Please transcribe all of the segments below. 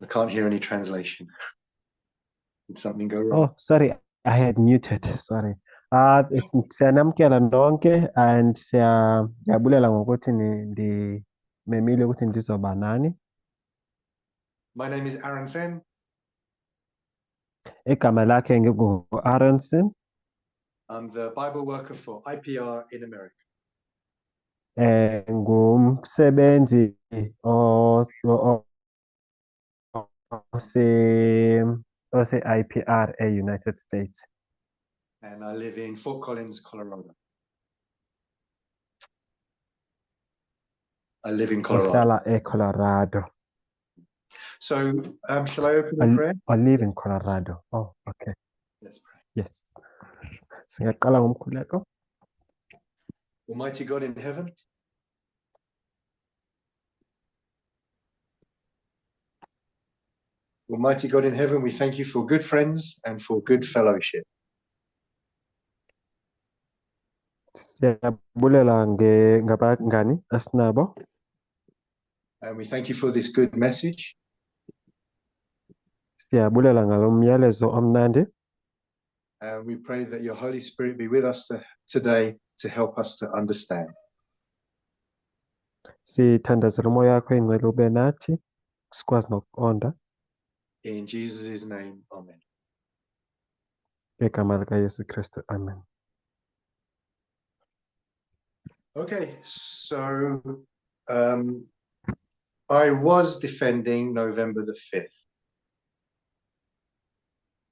I can't hear any translation. Did something go wrong? Oh, sorry, I had muted. Sorry. Siyanamkela nonke and siyabulela ngokuthi memile ukuthi ndizoba nani. My name is Aaron Sen. Igama lakhe ngingu-Aronson. I'm the Bible worker for IPR in America. Ngumsebenzi ose-IPR e-United States. And I live in Fort Collins, Colorado. I live in Colorado. Ngihlala eColorado. So, shall I open in prayer? I live in Colorado. Oh, okay. Let's pray. Yes. Singaqala ngomkhuleko. Almighty God in heaven, Almighty God in heaven, we thank you for good friends and for good fellowship. Siyabulela ngabangani asinabo. And we thank you for this good message. Siyabulela ngalo myalezo omnandi. And we pray that your Holy Spirit be with us today to help us to understand. Sithandazela umoya wakho ingcwele ube nathi sikwazi nokuqonda In Jesus' name, amen. egama likaYesu Kristu. Amen. Okay, so I was defending November the 5th.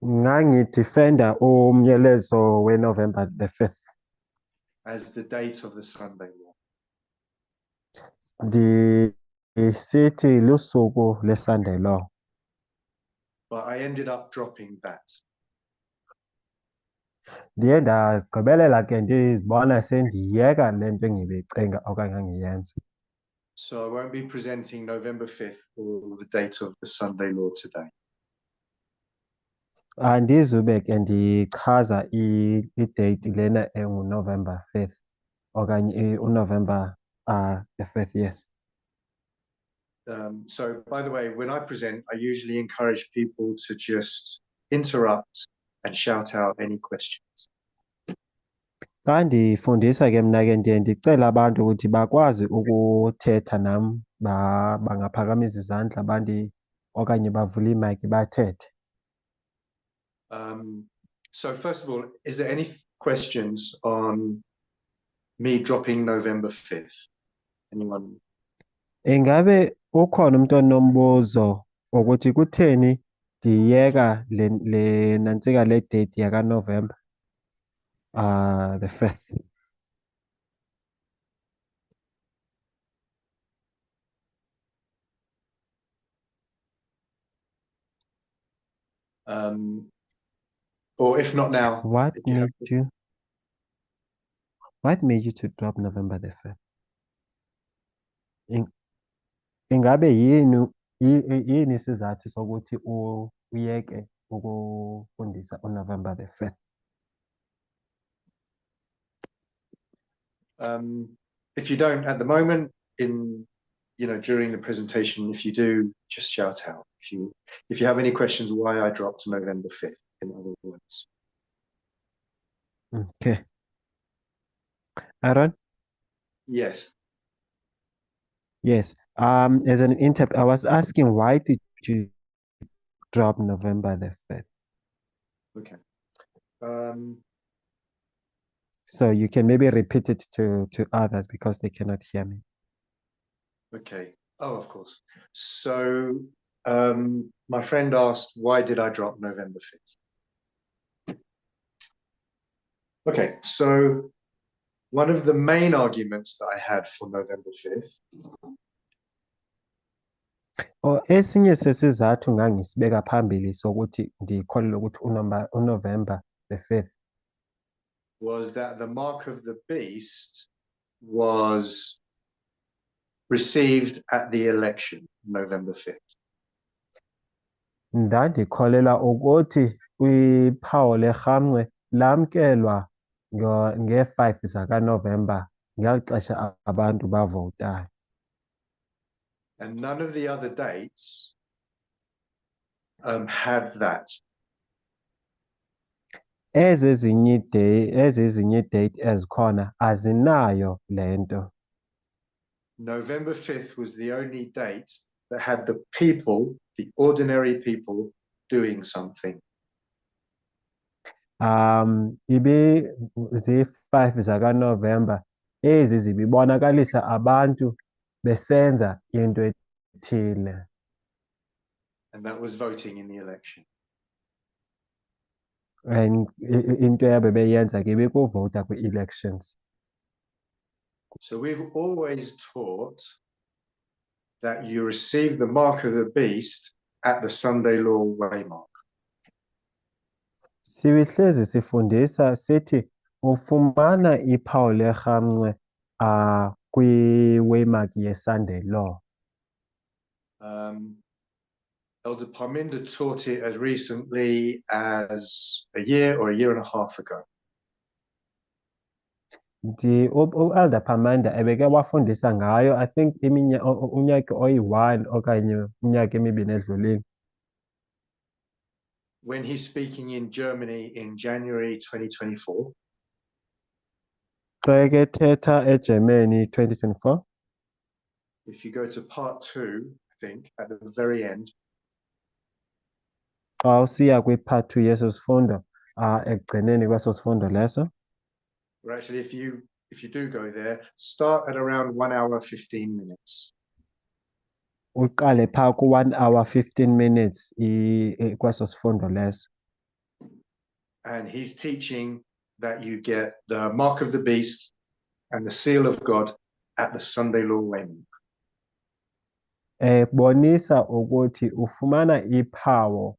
Ngangidefenda umyalezo we-November the 5th. As the date of the Sunday law. Ndisithi lusuku le-Sunday law. But I ended up dropping that. Ndiye ndagqibelela ke ndizibona sendiyeka le nto engibecinga okanye ngangiyenza. So I won't be presenting November 5th or the date of the Sunday law today. Andizube ke ndichaza i-date lena engu-November 5th okanye uNovember the 5th, yes. So by the way, when I present, I usually encourage people to just interrupt and shout out any questions. Xa ndifundisa ke mna ke ndiye ndicele abantu ukuthi bakwazi ukuthetha nam bangaphakamisa izandla okanye bavule imayiki bathethe. So first of all, is there any questions on me dropping November 5th? Anyone? Ingabe ukhona umuntu onombuzo ukuthi kutheni ndiyeka le nantsika le date yaka-November the 5th. Or if not now, What made you to drop November the 5th? Ingabe yini isizathu sokuthi uyeke ukufundisa uNovember the 5th? If you don't at the moment, during the presentation, if you do, just shout out. If you have any questions why I dropped November 5th, in other words. Okay. Aaron? Yes. Yes. As an interpreter, I was asking why did you drop November the 5th? Okay. So you can maybe repeat it to others because they cannot hear me. Okay. Oh, of course. So my friend asked, why did I drop November 5th? Okay, so one of the main arguments that I had for November 5th. Esinye sesizathu ngangisibeka phambili sokuthi ndikholelwe ukuthi uNovember the 5th was that the mark of the beast was received at the election, November 5th. Ndandikholela ukuthi kwiphawu lerhamncwe lamkelwa nge-5 zakaNovember ngeli xesha abantu bavotayo. And none of the other dates had that. Ezezinye date ezikhona azinayo lento. November 5th was the only date that had the people, the ordinary people, doing something. Ibe zi-5 zakaNovember zibibonakalisa abantu besenza into ethile. And that was voting in the election. And into yabe beyenza ke bekuvota kwi-elections. So we've always taught that you receive the mark of the beast at the Sunday law waymark. Sibihlezi sifundisa sithi ufumana iphawu lerhamncwe kwi-waymark ye-Sunday law. Elder Parminder taught it as recently as a year or a year and a half ago. U-Elder Pamanda ebeke wafundisa ngayo, I think unyaka oyi-1 okanye unyaka emibini edlulile. When he's speaking in Germany in January 2024. Xa ekethetha eGermany 2024. If you go to part 2, I think, at the very end. Xa usiya kwi-part 2 yeso sifundo, ekugcineni kweso sifundo leso. Or actually, if you do go there, start at around 1 hour 15 minutes. Uqale phaa ku-1 hour 15 minutes kweso sifundo leso. And he's teaching that you get the mark of the beast and the seal of God at the Sunday law waymark. Bonisa ukuthi ufumana iphawo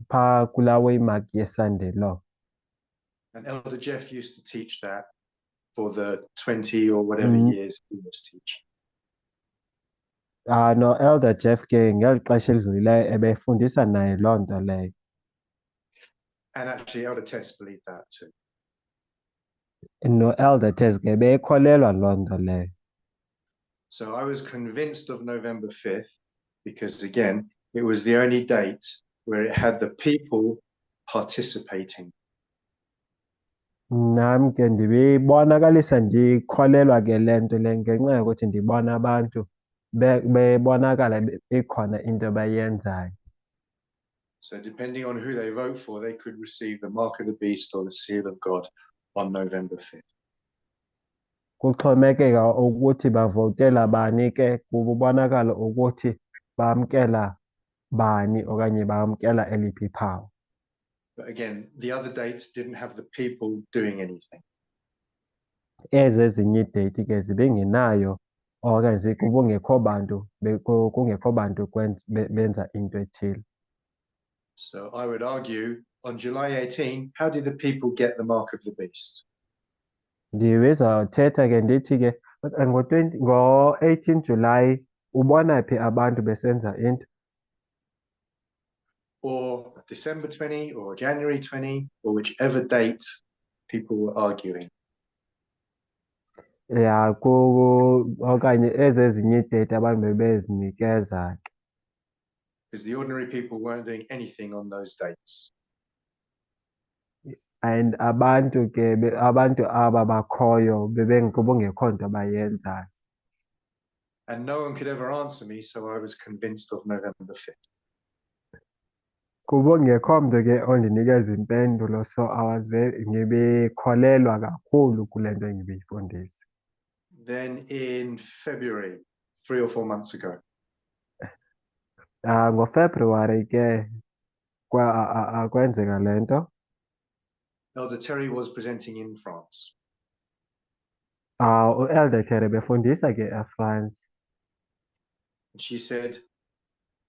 phaa kula waymark ye-Sunday law. And Elder Jeff used to teach that for the 20 or whatever years he was teaching. No, Elder Jeff ke ngeli xesha elidlulileyo ebefundisa naye loo nto leyo. And actually Elder Tess believed that too. No, Elder Tess ke bekholelwa loo nto leyo. So I was convinced of November 5th because again, it was the only date where it had the people participating. Nam ke ndibibonakalisa ndikholelwa ke le nto le ngenxa yokuthi ndibona abantu bebonakala ikhona into abayenzayo. So depending on who they vote for, they could receive the mark of the beast or the seal of God on November 5th. Kuxhomekeka ukuthi bavotela bani ke kubonakala ukuthi bamkela bani okanye bamkela eliphi iphawu. But again, the other dates didn't have the people doing anything. Ezinye iidate ke zibengenayo okanye kungekho bantu benza into ethile. So I would argue on July 18, how did the people get the mark of the beast? Ndizawuthetha ke ndithi ke ngo-18 July ubona phi abantu besenza into? Or December 20 or January 20 or whichever date people were arguing. Ya okanye ezinye iidate abantu bebezinikeza ke. Because the ordinary people weren't doing anything on those dates. And abantu aba bakhoyo bengekho nto bayenzayo. And no one could ever answer me, so I was convinced of November 5th. Kubongekho mntu ke ondinikeza impendulo, so ngibikholelwa kakhulu kule nto ngibiyifundisa. Then in February, 3 or 4 months ago. NgoFebruary ke kwenzeka le nto. Elder Terry was presenting in France. U-Elder Terry befundisa ke eFrance. She said,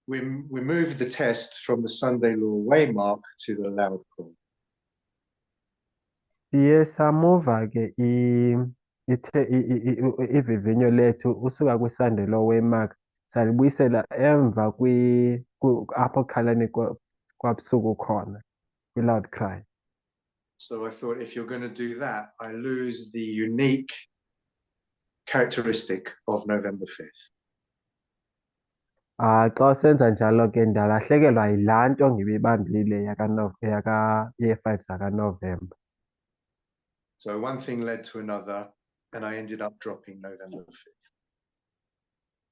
we moved the test from the Sunday law waymark to the loud call. Siye samuva ke ivivinyo lethu usuka kwi-Sunday law waymark salibuyisela emva apho kukhalani kwabusuku khona kwi-loud cry. So I thought, if you're going to do that, I lose the unique characteristic of November 5th. Xa usenza njalo ke ndalahlekelwa yilaa nto ngibiyibambile ye-5 zakaNovemba. So one thing led to another, and I ended up dropping November 5th.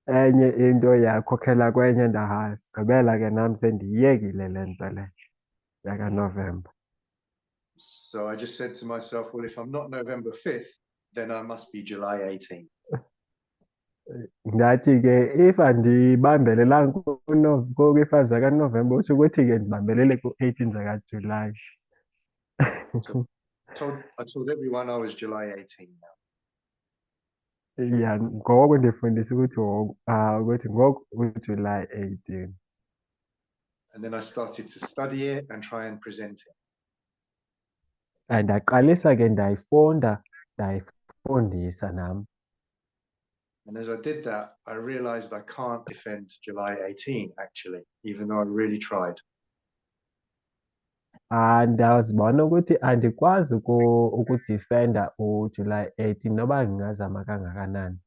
Enye into yakhokhela kwenye ndagqibela ke nam sendiyiyekile le nto le yakaNovemba. So I just said to myself, well, if I'm not November 5th, then I must be July 18th. Ndathi ke if andibambelelanga kwi-5 zakaNovemba utsho ukuthi ke ndibambelele ku-18 zakaJulayi. So I told everyone I was July 18 now. Ya ngoko ndifundisa ukuthi ngoku uJulayi 18. And then I started to study it and try and present it. Ndaqalisa ke ndayifundisa nam. And as I did that, I realized I can't defend July 18, actually, even though I really tried. Ndazibona ukuthi andikwazi ukudifenda uJulayi 18 noba ngingazama kangakanani.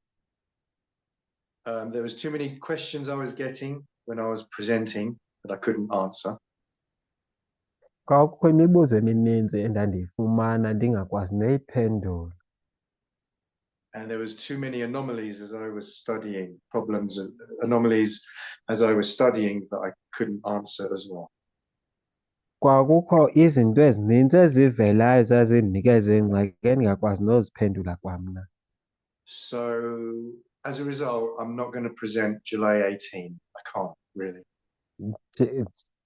There was too many questions I was getting when I was presenting that I couldn't answer. Kwakukho imibuzo emininzi endandiyifumana ndingakwazi noyiphendula. And there was too many anomalies as I was studying, anomalies as I was studying that I couldn't answer as well. Kwakukho izinto ezininzi ezivelayo zazindinikeza ingxaki endingakwazi noziphendula kwamna. So as a result, I'm not going to present July 18. I can't really.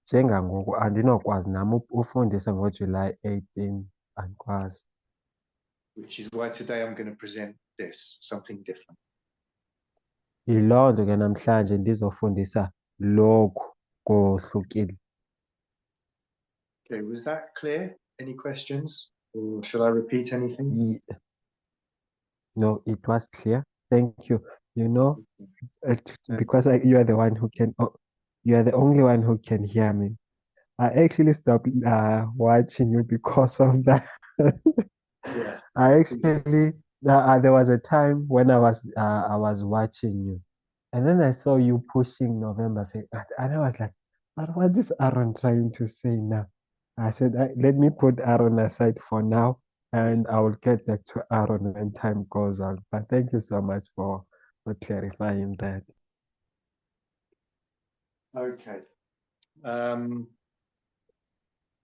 Njengangoku andinokwazi nam ufundisa ngoJulayi 18, andikwazi. Which is why today I'm going to present this, something different. Yiloo nto ke namhlanje ndizofundisa lokhu kohlukile. Okay, was that clear? Any questions? Or should I repeat anything? No, it was clear. Thank you. You know, because you are the one who can, you are the only one who can hear me. I actually stopped watching you because of that. Yeah. I actually, there was a time when I was watching you, and then I saw you pushing November 5th, and I was like, but what is Aaron trying to say now? I said, let me put Aaron aside for now, and I will get back to Aaron when time goes on. But thank you so much for clarifying that. Okay.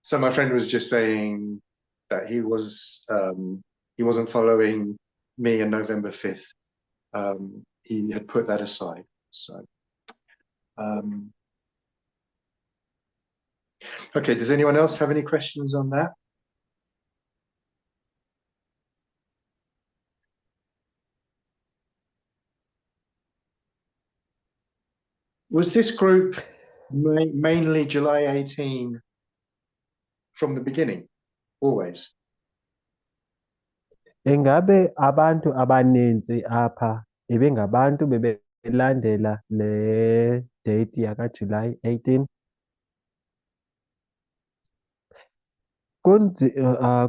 So my friend was just saying that he wasn't following me on November 5th. He had put that aside. So okay, does anyone else have any questions on that? Was this group mainly July 18 from the beginning, always? Ingabe abantu abaninzi apha ibingabantu bebelandela le date yakaJulayi 18?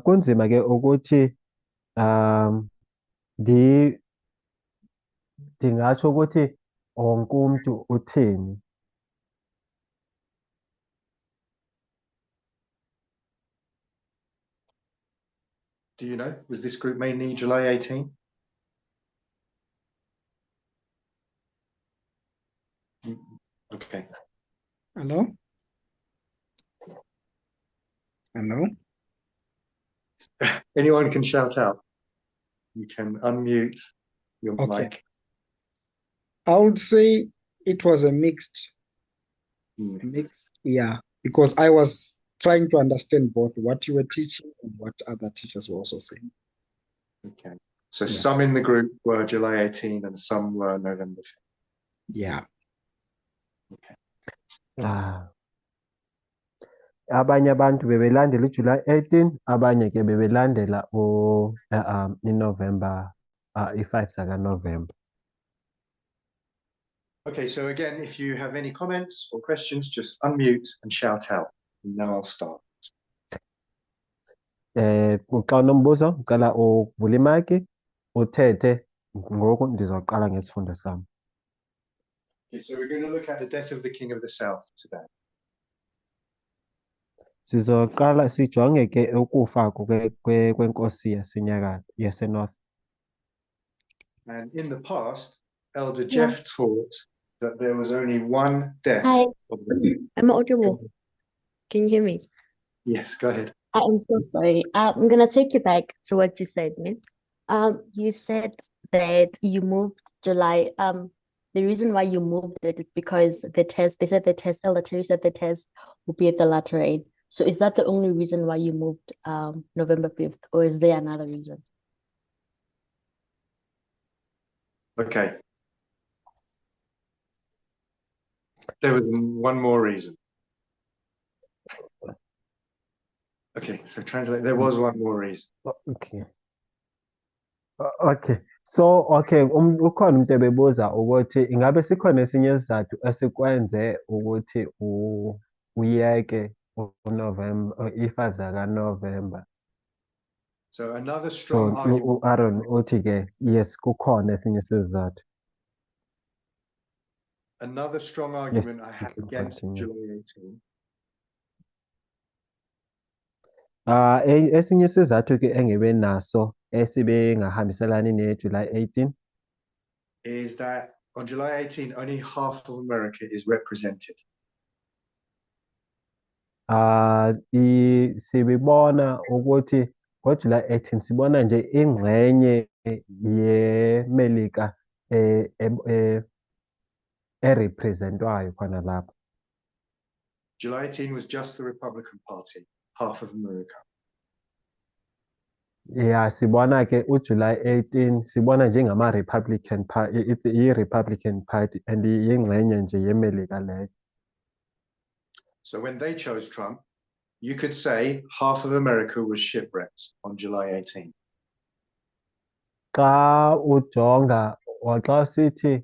Kunzima ke ukuthi ndingatsho ukuthi wonke umntu utheni. Do you know, was this group mainly July 18? Okay. Hello? Hello? Anyone can shout out. You can unmute your Okay. mic. I would say it was a mixed, Mm. yeah, because I was trying to understand both what you were teaching and what other teachers were also saying. Okay. So Yeah. some in the group were July 18 and some were November 5th. Yeah. Abanye abantu bebelandela uJulayi 18, abanye ke bebelandela iNovember, i-5 zakaNovemba. Okay, so again, if you have any comments or questions, just unmute and shout out, and then I'll start. Xa unombuzo ucela uvule imaki uthethe ngoku ndizoqala ngesifundo sam. Okay, so we're going to look at the death of the king of the south today. Sizoqala sijonge ke ukufa kwenkosi yaseNorth. And in the past, Elder Yeah. Jeff taught that there was only one death. Hi. Of the... I'm audible. Can you hear me? Yes, go ahead. I'm so sorry. I'm gonna take you back to what you said, man. You said that you moved July. The reason why you moved it is because they said the test, Elder Terry said the test will be at the Lateran. So is that the only reason why you moved November 5th, or is there another reason? Okay. There was one more reason. Okay, so translate. There was one more reason. Okay. Okay. So, okay, ukhona umuntu ebebuza ukuthi ingabe sikhona esinye isizathu esikwenze ukuthi uyeke uNovember, i-5 zakaNovember. So another So, strong argument. u-Aaron uthi ke, yes, kukhona esinye isizathu. Another strong Yes, argument I you have can against continue. July 18 Esinye isizathu ke engibe naso esibe ngahambiselani ne-July 18 is that on July 18, only half of America is represented. Sibibona ukuthi ngoJuly 18 sibona nje ingxenye yeMelika erepresentwayo khona lapha. July 18 was just the Republican Party, half of America. Yeah, sibona ke uJuly 18 sibona njengama-Republican Party, it's i-Republican Party and yingxenye nje yeMelika leyo. So when they chose Trump, you could say half of America was shipwrecked on July 18. Xa ujonga or xa sithi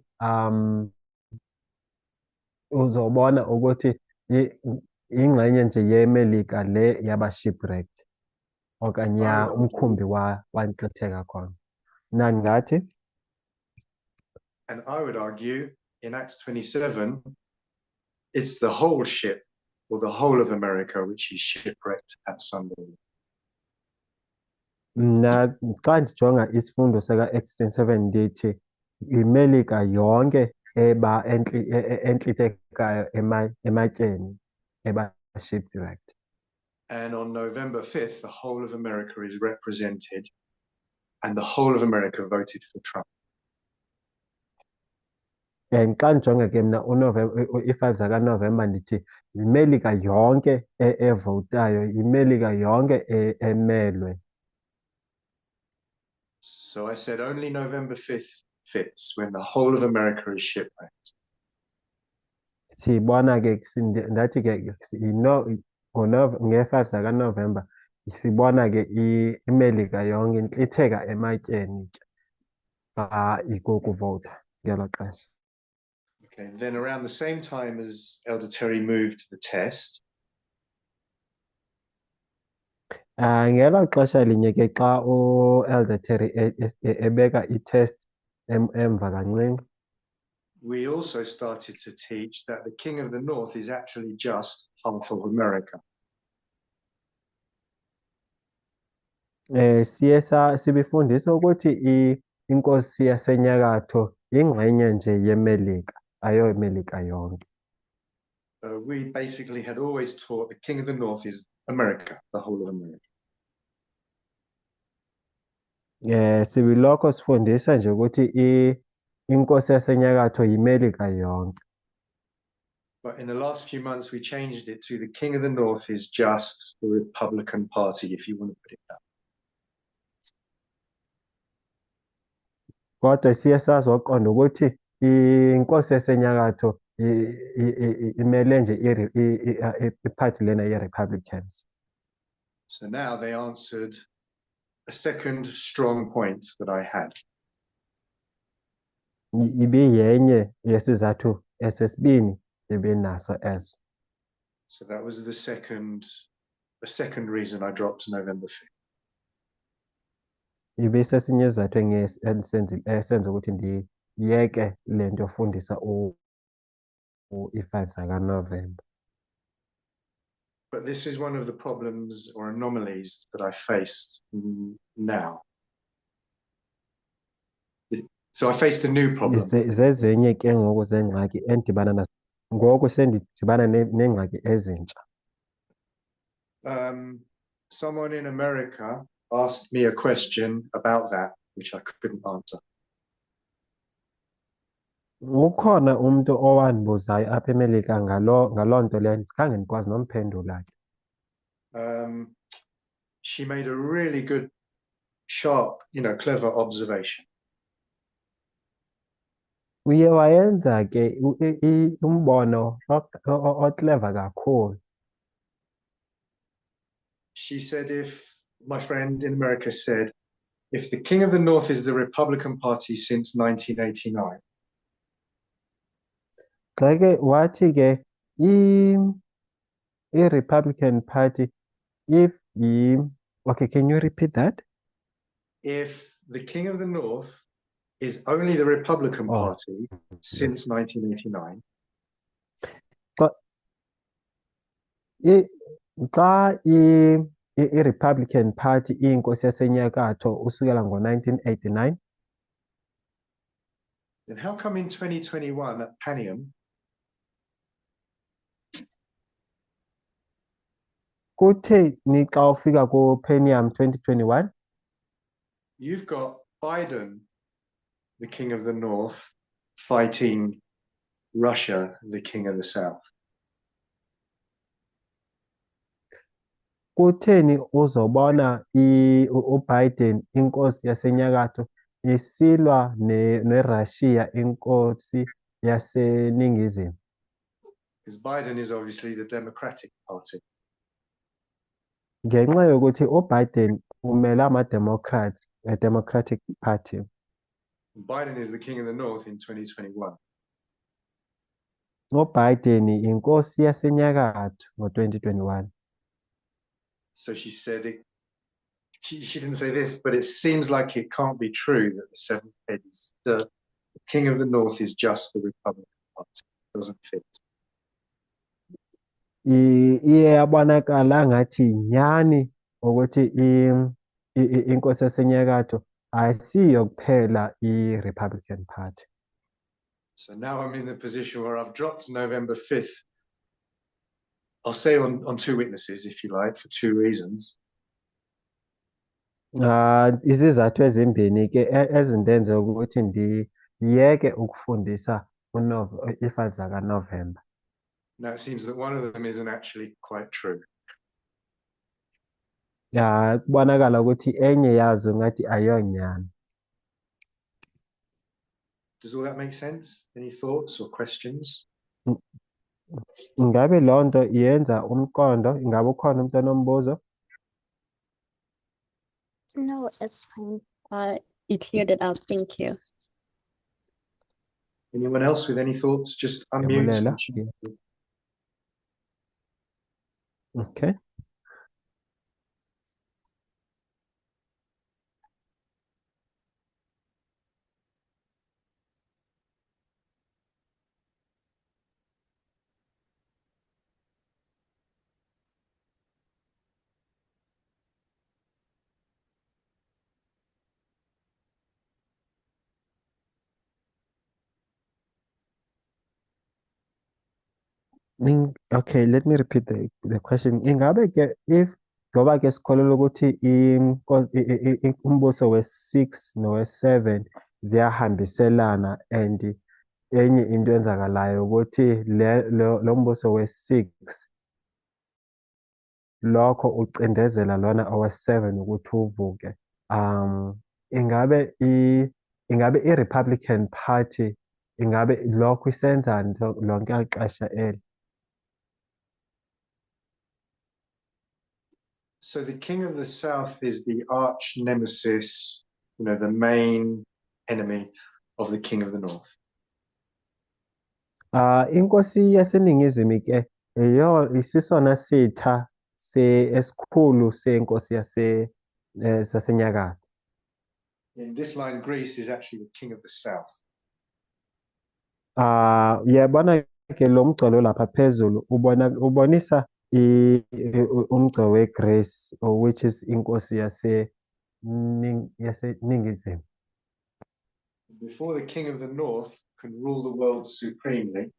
uzobona ukuthi ingxenye nje yeMelika le yaba shipwrecked okanye umkhumbi wantlitheka khona. Nani ngathi? And I would argue in Acts 27, it's the whole ship or the whole of America which is shipwrecked at Sunday. Mna xa ndijonga isifundo sika-Acts 27 ndithi iMelika yonke entlithekayo ematyeni eba shipwrecked. And on November 5th, the whole of America is represented and the whole of America voted for Trump. And xa ndijonga ke mna i-5 zakaNovemba ndithi yiMelika yonke evotayo, yiMelika yonke emelwe. So I said only November 5th fits when the whole of America is shipwrecked. Sibona ke ndathi ke nge-5 zakaNovemba sibona ke iMelika yonke intlitheka ematyeni ke xa ikukuvota ngelo xesha. Okay, then around the same time as Elder Terry moved the test, Ngelo xesha linye ke xa u-Elder Terry ebeka i-test emva kancinci, we also started to teach that the King of the North is actually just half of America. Siye sibifundisa ukuthi inkosi yasenyakatho ingxenye nje yeMelika, ayoMelika yonke. We basically had always taught the King of the North is America, the whole of America. Sibilokho sifundisa nje ukuthi inkosi yasenyakatho yiMelika yonke. But in the last few months, we changed it to the King of the North is just the Republican Party, if you want to put it that way. Kodwa siye sazoqonda ukuthi inkosi yasenyakatho imele nje iphathi lena ye-Republicans. So now they answered a second strong point that I had. Ibiyenye yesizathu esesibini ebinaso eso. So that was the second reason I dropped November 5th. Ibisesinye isizathu esenza ukuthi ndiyeke le nto yofundisa i-5 zakaNovemba. But this is one of the problems or anomalies that I faced now. So I faced a new problem. Zezinye ke ngoku zengxaki endibana nazo. Ngoku sendidibana neengxaki ezintsha. Someone in America asked me a question about that, which I couldn't answer. Ukhona umuntu owandibuzayo apha eMelika ngaloo nto leyo khange ndikwazi nomphendula ke. She made a really good, sharp, clever observation. Uye wayenza ke umbono oclever kakhulu. She said, my friend in America said, if the King of the North is the Republican Party since 1989. Ke wathi ke i-Republican Party okay, can you repeat that? If the King of the North is only the Republican Party since 1989. Xa i-Republican Party iyinkosi yasenyakatho usukela ngo-1989. Then how come in 2021 at Panium kutheni xa ufika ku-Panium 2021 you've got Biden, the King of the North, fighting Russia, the King of the South? Kutheni uzobona uBiden inkosi yasenyakatho isilwa neRussia inkosi yaseningizimu? Because Biden is obviously the Democratic Party. Ngenxa yokuthi uBiden umela ama-Democrats, a Democratic Party. Biden is the King of the North in 2021. UBiden inkosi yasenyakatho ngo-2021. So she said she didn't say this, but it seems like it can't be true that the seventh head is the King of the North is just the Republican Party. It doesn't fit. Iye yabonakala ngathi nyani ukuthi inkosi yasenyakatho ayisiyo kuphela i-Republican Party. So now I'm in the position where I've dropped November 5th. I'll say on two witnesses, if you like, for two reasons. Izizathu ezimbini ke ezindenze ukuthi ndiyeke ukufundisa i-5 zakaNovemba. Now it seems that one of them isn't actually quite true. Kubonakala ukuthi enye yazo ngathi ayonyani. Does all that make sense? Any thoughts or questions? Ingabe loo nto yenza umqondo? Ingabe ukhona umuntu onombuzo? No, it's fine. You cleared it out. Thank you. Anyone else with any thoughts? Just unmute. Okay. Okay, let me repeat the question. Ingabe ke if ngoba ke sikholelwa ukuthi umbuso we-6 nowe-7 ziyahambiselana and enye into enzakalayo ukuthi lo mbuso we-6 lokho ucindezela lona owe-7 ukuthi uvuke. Ingabe i-Republican Party ingabe lokho isenzani lonke ixesha eli? So the King of the South is the arch nemesis, the main enemy of the King of the North. Inkosi yaseningizimu ke isisona sitha esikhulu senkosi yasenyakatho. In this line, Greece is actually the King of the South. Yabona ke lo mgcolo lapha phezulu ubonisa umgcolo weGreece, which is inkosi yaseNingizimu. Before the king of the north can rule the world supremely,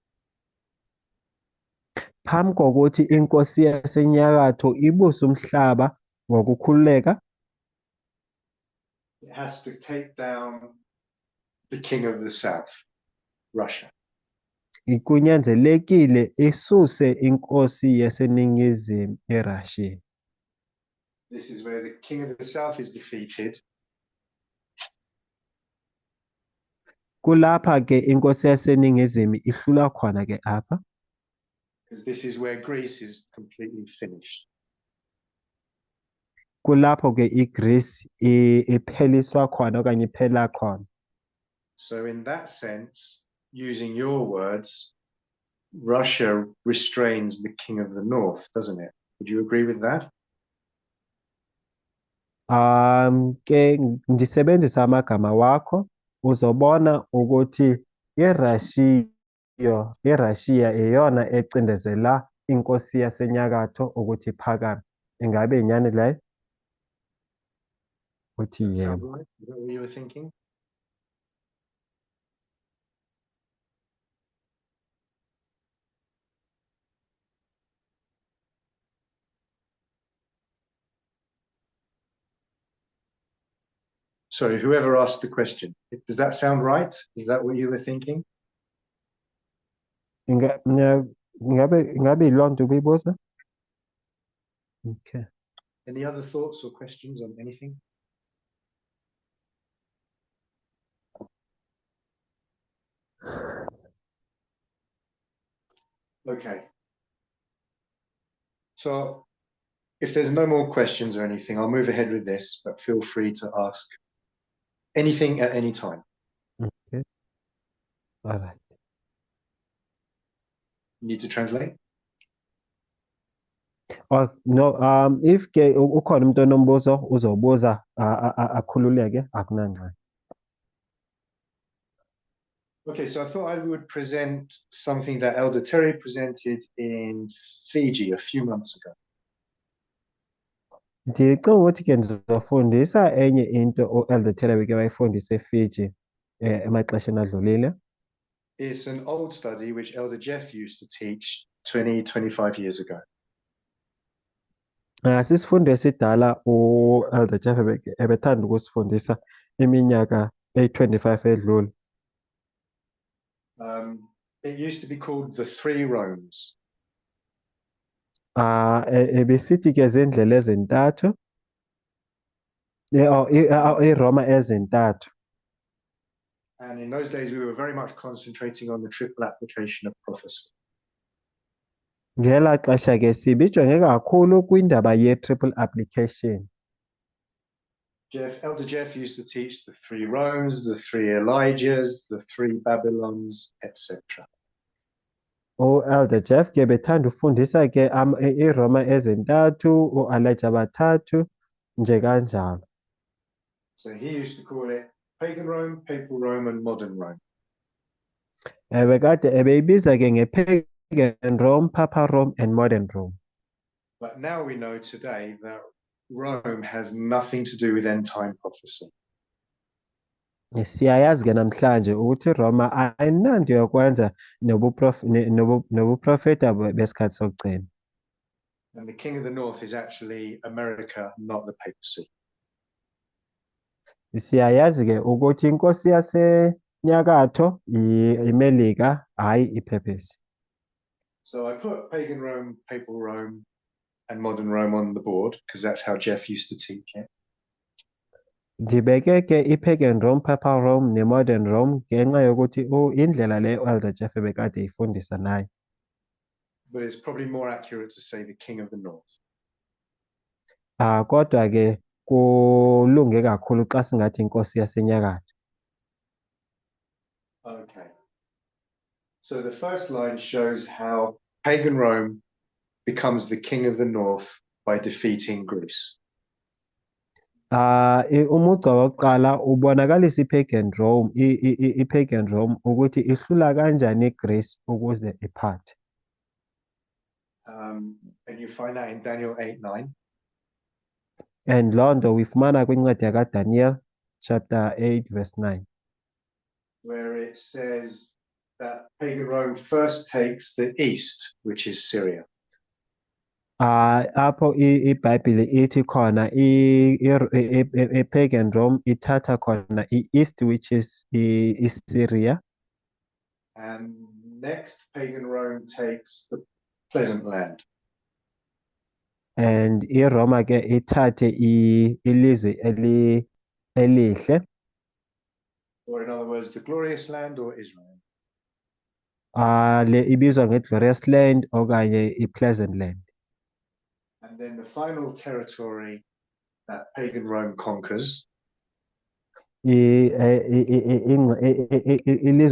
Phambi kokuthi inkosi yasenyakatho ibuse umhlaba ngokukhululeka, it has to take down the king of the south, Russia. kunyanzelekile isuse inkosi yaseNingizimu eRussia. This is where the king of the south is defeated, Kulapha ke inkosi yaseNingizimu ihlula khona ke apha. because this is where Greece is completely finished. Kulapho ke iGreece ipheliswa khona okanye iphela khona. So in that sense, using your words, Russia restrains the king of the north, doesn't it? Would you agree with that? Ke ndisebenzisa amagama wakho uzobona ukuthi iRussia iyona ecindezela inkosi yasenyakatho ukuthi iphakame. Ingabe inyani leyo? Uthi Does that sound yebo. right? Is that what you were thinking? Sorry, whoever asked the question, does that sound right? Is that what you were thinking? Ingabe yiloo nto ubuyibuza? Okay. Any other thoughts or questions on anything? Okay. So if there's no more questions or anything, I'll move ahead with this, but feel free to ask anything at any time. Okay. All right. Need to translate? Oh, no, if ke ukhona umuntu onombuzo uzobuza akhululeke akunangxaki. Okay, so I thought I would present something that Elder Terry presented in Fiji a few months ago. Ndicinga ukuthi ke ndizofundisa enye into uElder Terry ke wayifundisa eFiji emaxesheni adlulile. It's an old study which Elder Jeff used to teach 25 years ago. Sisifundo esidala uElder Jeff ebethanda ukusifundisa iminyaka eyi-25 edlule. It used to be called the Three Romes. Ebesithi ke zindlela ezintathu. iRoma ezintathu. And in those days, we were very much concentrating on the triple application of prophecy. Ngela xesha ke sibijonge kakhulu kwindaba ye-triple application. Elder Jeff used to teach the three Romes, the three Elijahs, the three Babylons, etc. Elder Jeff ke bethanda ufundisa ke iRoma ezintathu, u-Elijah bathathu, nje kanjalo. So he used to call it pagan Rome, papal Rome, and modern Rome. Bekade ebeyibiza ke nge-pagan Rome, Papal Rome, and modern Rome. But now we know today that Rome has nothing to do with end time prophecy. Siyayazi ke namhlanje ukuthi Roma ayinanto yokwenza nobuprofeta besikhathi sokugcina. And the king of the north is actually America, not the papacy. Siyayazi ke ukuthi inkosi yasenyakatho iMelika, hayi iPapacy. So I put pagan Rome, papal Rome, and modern Rome on the board because that's how Jeff used to teach it. Ndibeke ke iPagan Rome, Papal Rome neModern Rome ngenxa yokuthi indlela le uElder Jeff bekade ifundisa nayo. But it's probably more accurate to say the king of the north. Kodwa ke kulunge kakhulu xa singathi inkosi yasenyakatho. Okay. So the first line shows how pagan Rome becomes the king of the north by defeating Greece. Umugqa wokuqala ubonakalisa i-pagan Rome, i-pagan Rome ukuthi ihlula kanjani iGreece ukuze iphathe. And you find that in Daniel 8:9. And loo nto uyifumana kwincwadi yakaDaniel chapter 8 verse 9. Where it says that pagan Rome first takes the east, which is Syria. Apho iBhayibhile ithi khona i-pagan Rome ithatha khona i-east which is iSyria. And next, pagan Rome takes the pleasant land. And iRoma ke ithathe ilizwe elihle, Or in other words, the glorious land or Israel. le ibizwa nge-glorious land okanye i-pleasant land. And then the final territory that pagan Rome conquers Ilizwe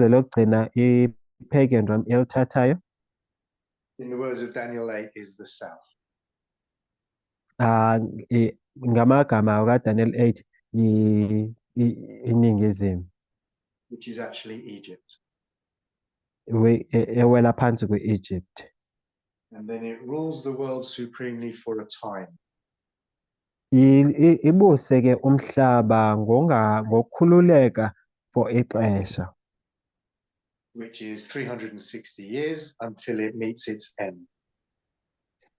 lokugcina i-pagan Rome elithathayo, in the words of Daniel 8 is the south. ngamagama kaDaniel 8 iningizimu, which is actually Egypt. ewela phansi kwe-Egypt. And then it rules the world supremely for a time. Ibuse ke umhlaba ngokukhululeka for ixesha, which is 360 years until it meets its end.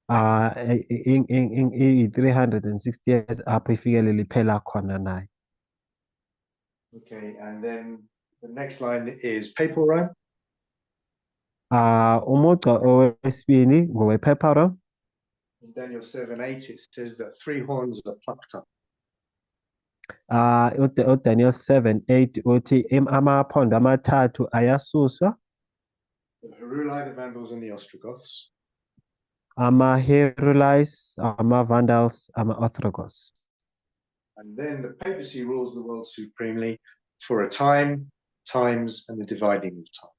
360 years apho ifikelele iphela khona nayo. Okay, and then the next line is Papal Rome. Umugqa owesibini ngowe-Papal Rome. In Daniel 7:8 it says that 3 horns are plucked up. uDaniel 7:8 uthi amaphondo amathathu ayasuswa, The Heruli, the Vandals, and the Ostrogoths. ama-Herulites, ama-Vandals, ama-Ostrogoths. And then the papacy rules the world supremely for a time, times, and the dividing of time.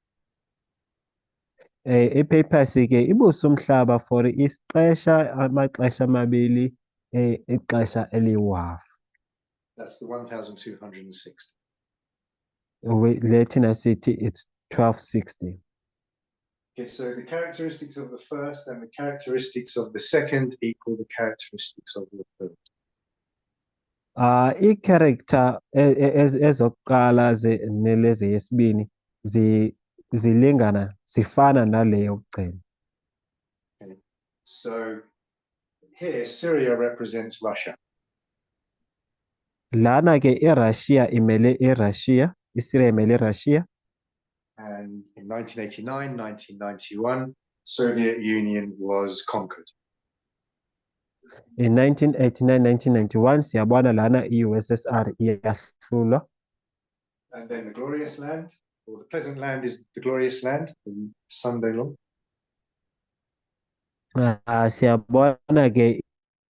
I-papacy ke ibuse umhlaba for isixesha, amaxesha amabili, ixesha eliyi-half. That's the 1260. Le thina sithi it's 1260. Okay, so the characteristics of the first and the characteristics of the second equal the characteristics of the third. I-character ezokuqala nelezi yesibini zilingana, zifana nale yokugcina. Okay. So here Syria represents Russia. Lana ke iRussia imele iRussia, iSyria imele iRussia. And in 1989, 1991, Soviet Union was conquered. In 1989, 1991 siyabona lana i-USSR iyahlulwa. And then the glorious land, or the pleasant land is the glorious land, the Sunday law. Siyabona ke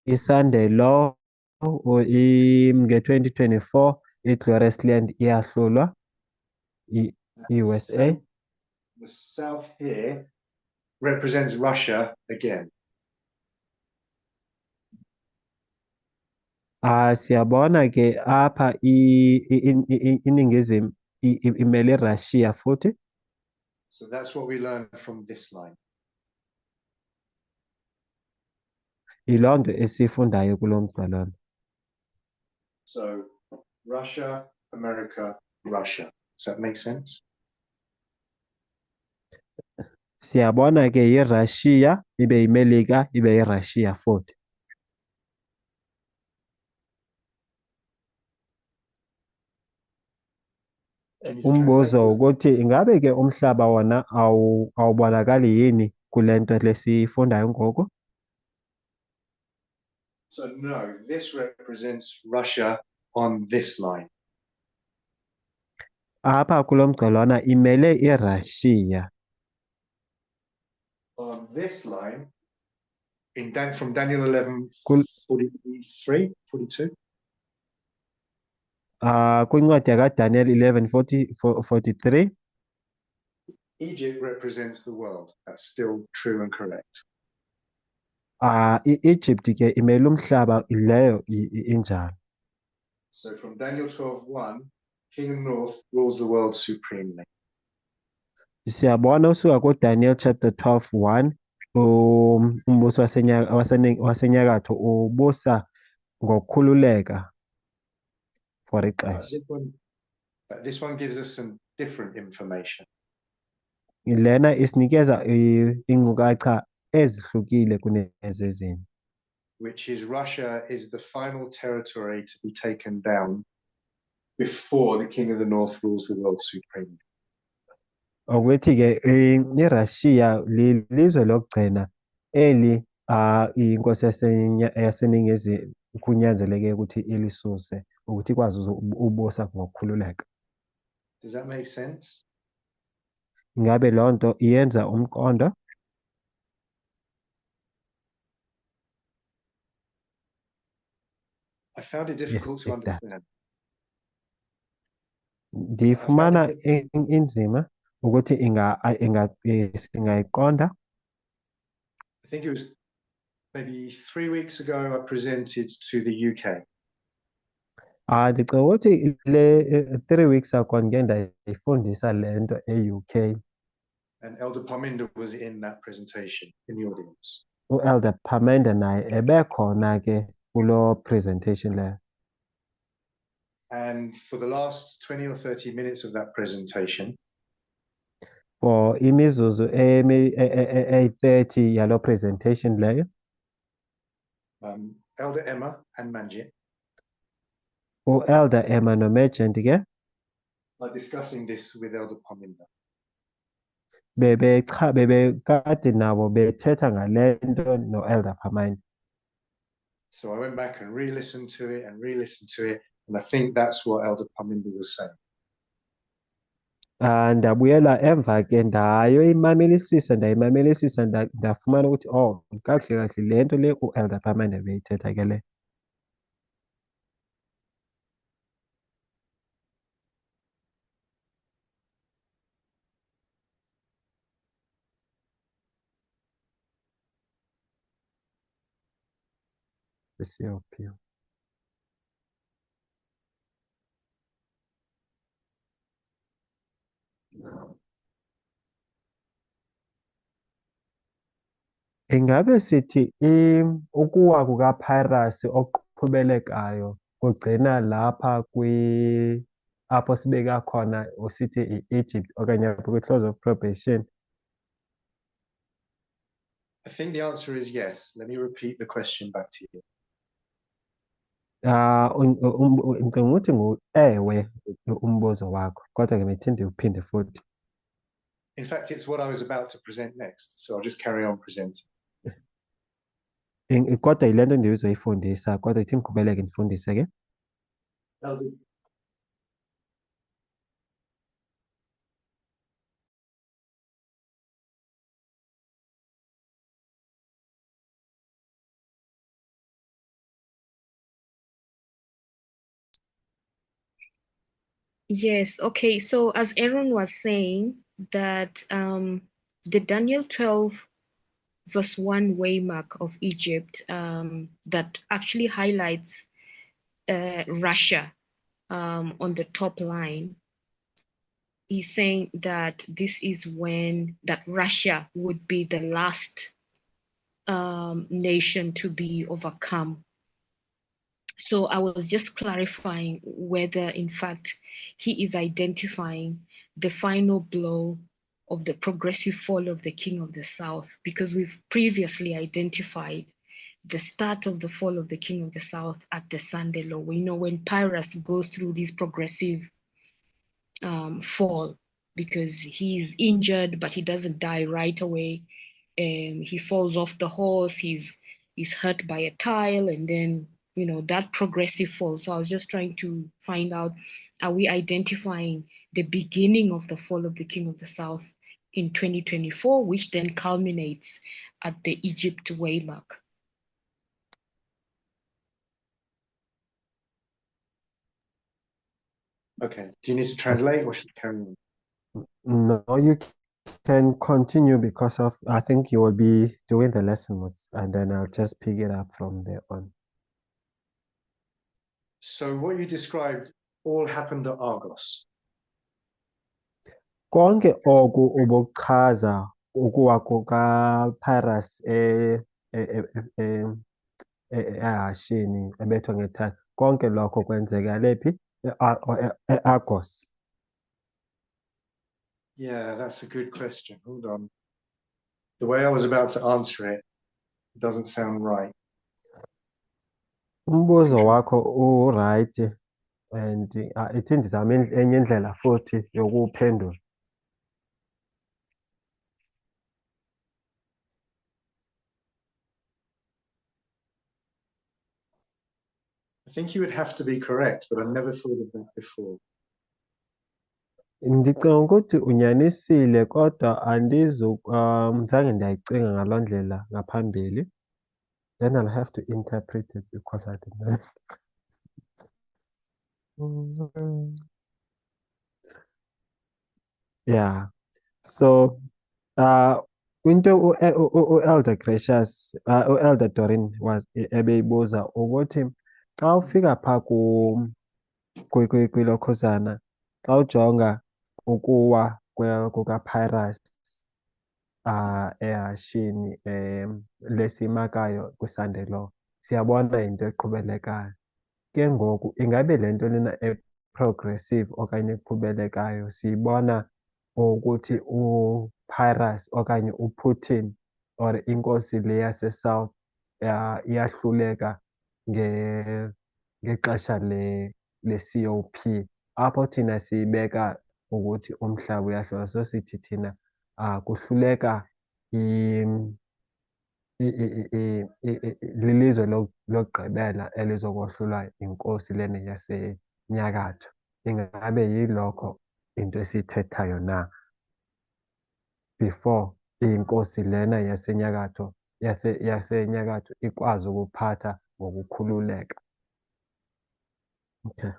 iSunday Law nge-2024 i-glorious land iyahlulwa i-USA. The south here represents Russia again. Siyabona ke apha iningizimu imele iRussia futhi. So that's what we learn from this line. Yiloo nto esifundayo kulo mgqa lona. So Russia, America, Russia. Does that make sense? Siyabona ke yiRussia ibe yiMelika ibe yiRussia futhi. Umbuzo ukuthi ingabe ke umhlaba wona awubonakali yini kule nto lesifundayo ngoku? So no, this represents Russia on this line. Apha kulo mgqa lona imele iRussia. On this line, from Daniel 11:43, 42. Kwincwadi yakaDaniel 11:43. Egypt represents the world. That's still true and correct. I-Egypt ke imele umhlaba, leyo injalo. So from Daniel 12:1, King of the North rules the world supremely. Siyabona usuka kuDaniel chapter 12:1 umbuso wasenyakatho ubusa ngokukhululeka for But ixesha. this one gives us some different information. Lena isinikeza inkcukacha ezihlukile kunezezinye. Which is Russia is the final territory to be taken down before the King of the North rules the world supremely. Ukuthi-ke iRussia lizwe lokugcina eli inkosi yaseNingizimu kunyanzeleke ukuthi ilisuse ukuthi ikwazi ubusa ngokukhululeka. Does that make sense? Ngabe leyo nto iyenza umqondo? I found it difficult Yes, to it does. understand. Ndiyifumana inzima ukuthi singayiqonda. I think it was maybe 3 weeks ago I presented to the UK. Ndicela ukuthi 3 weeks ago ngike ndayifundisa le nto e-UK. And Elder Parminder was in that presentation in the audience. U-Elder Parminder naye ebekhona-ke kulo presentation leyo. And for the last 20 or 30 minutes of that presentation, For imizuzu eyi-30 yalo presentation leyo, Elder Emma and Manjit u-Elder Emma noMagent-ke are discussing this with Elder Parminder. bebekade nabo bethetha ngale nto no-Elder Parminder. So I went back and re-listened to it and re-listened to it, and I think that's what Elder Parminder was saying. Ndabuyela emva ke ndayimamelisisa ndafumana ukuthi kahle kahle le nto le u-Elder Parminder beyithetha ke le. Siyophi. Ingabe sithi ukuwa kukaPyrrhus okuqhubelekayo kugcina lapha apho sibeka khona sithi i-Egypt okanye kwi-close of probation? I think the answer is yes. Let me repeat the question back to you. Ngicela ukuthi ewe umbuzo wakho kodwa ke ngithinde uphinde futhi. In fact, it's what I was about to present next, so I'll just carry on presenting. Kodwa yile nto ndizoyifundisa kodwa ithi ngiqhubeleke ndifundise ke. Elder, Yes, okay. So as Aaron was saying, that the Daniel 12 verse 1 waymark of Egypt that actually highlights Russia on the top line. He's saying that this is when that Russia would be the last nation to be overcome. So I was just clarifying whether, in fact, he is identifying the final blow of the progressive fall of the King of the South, because we've previously identified the start of the fall of the King of the South at the Sunday Law. We know when Pyrrhus goes through this progressive fall, because he's injured, but he doesn't die right away. He falls off the horse, he's hurt by a tile, and then that progressive fall. So I was just trying to find out, are we identifying the beginning of the fall of the King of the South in 2024, which then culminates at the Egypt waymark? okay. Do you need to translate or should I carry on? No, you can continue because I think you will be doing the lesson and then I'll just pick it up from there on. So what you described all happened at Argos. Konke oku ubuchaza ukuwa kukaPyrrhus ehashini ebethwa ngethala, konke lokho kwenzeka lephi? E-Argos. Yeah, that's a good question. Hold on. The way I was about to answer it doesn't sound right. Umbuzo wakho u-right and ithi ndizame enye indlela futhi yokuwuphendula. I think you would have to be correct, but I've never thought of that before. Ndicinga ukuthi unyanisile kodwa zange ndayicinga ngaloo ndlela ngaphambili. Then I'll have to interpret it because I didn't know. Yeah. So into u-Elder Gracious, u-Elder Dorin ebeyibuza ukuthi xa ufika phaa kwilokhuzana, xa ujonga ukuwa kukaPyrrhus ehashini lesimakayo kwisandelo, siyabona into eqhubelekayo. Ke ngoku ingabe le nto lena e-progressive okanye eqhubelekayo siyibona ukuthi uPyrrhus okanye uPutin or inkosi le yaseSouth iyahluleka ngexesha le-COP, apho thina siyibeka ukuthi umhlaba uyahluleka. So sithi thina kuhluleka lilizwe lokugqibela elizokohlulwa inkosi lena yasenyakatho. Ingabe yilokho into esiyithethayo na, before inkosi lena yasenyakatho ikwazi ukuphatha ngokukhululeka. Okay.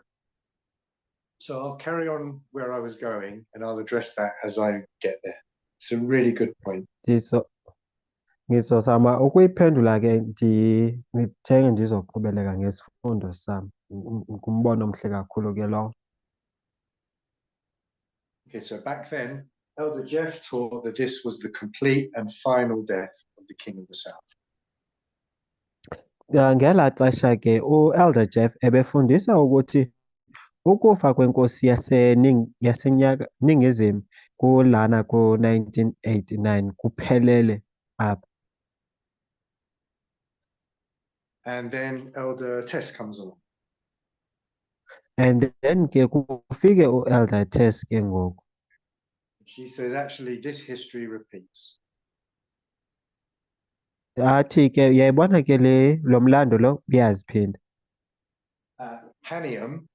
So I'll carry on where I was going and I'll address that as I get there. It's a really good point. Ngizozama ukuyiphendula ke ngithenge ndizoqhubeleka ngesifundo sami. Ngumbono omhle kakhulu ke lowo. Okay, so back then, Elder Jeff taught that this was the complete and final death of the King of the South. Ngelaa xesha ke u-Elder Jeff ebefundisa ukuthi ukufa kwenkosi yaseNingizimu kulana ku-1989 kuphelele apha. And then Elder Tess comes along. And then ke kufike u-Elder Tess ke ngoku. She says, actually, this history repeats. Athi ke uyayibona ke lo mlando lo uyaziphinda. Hanium,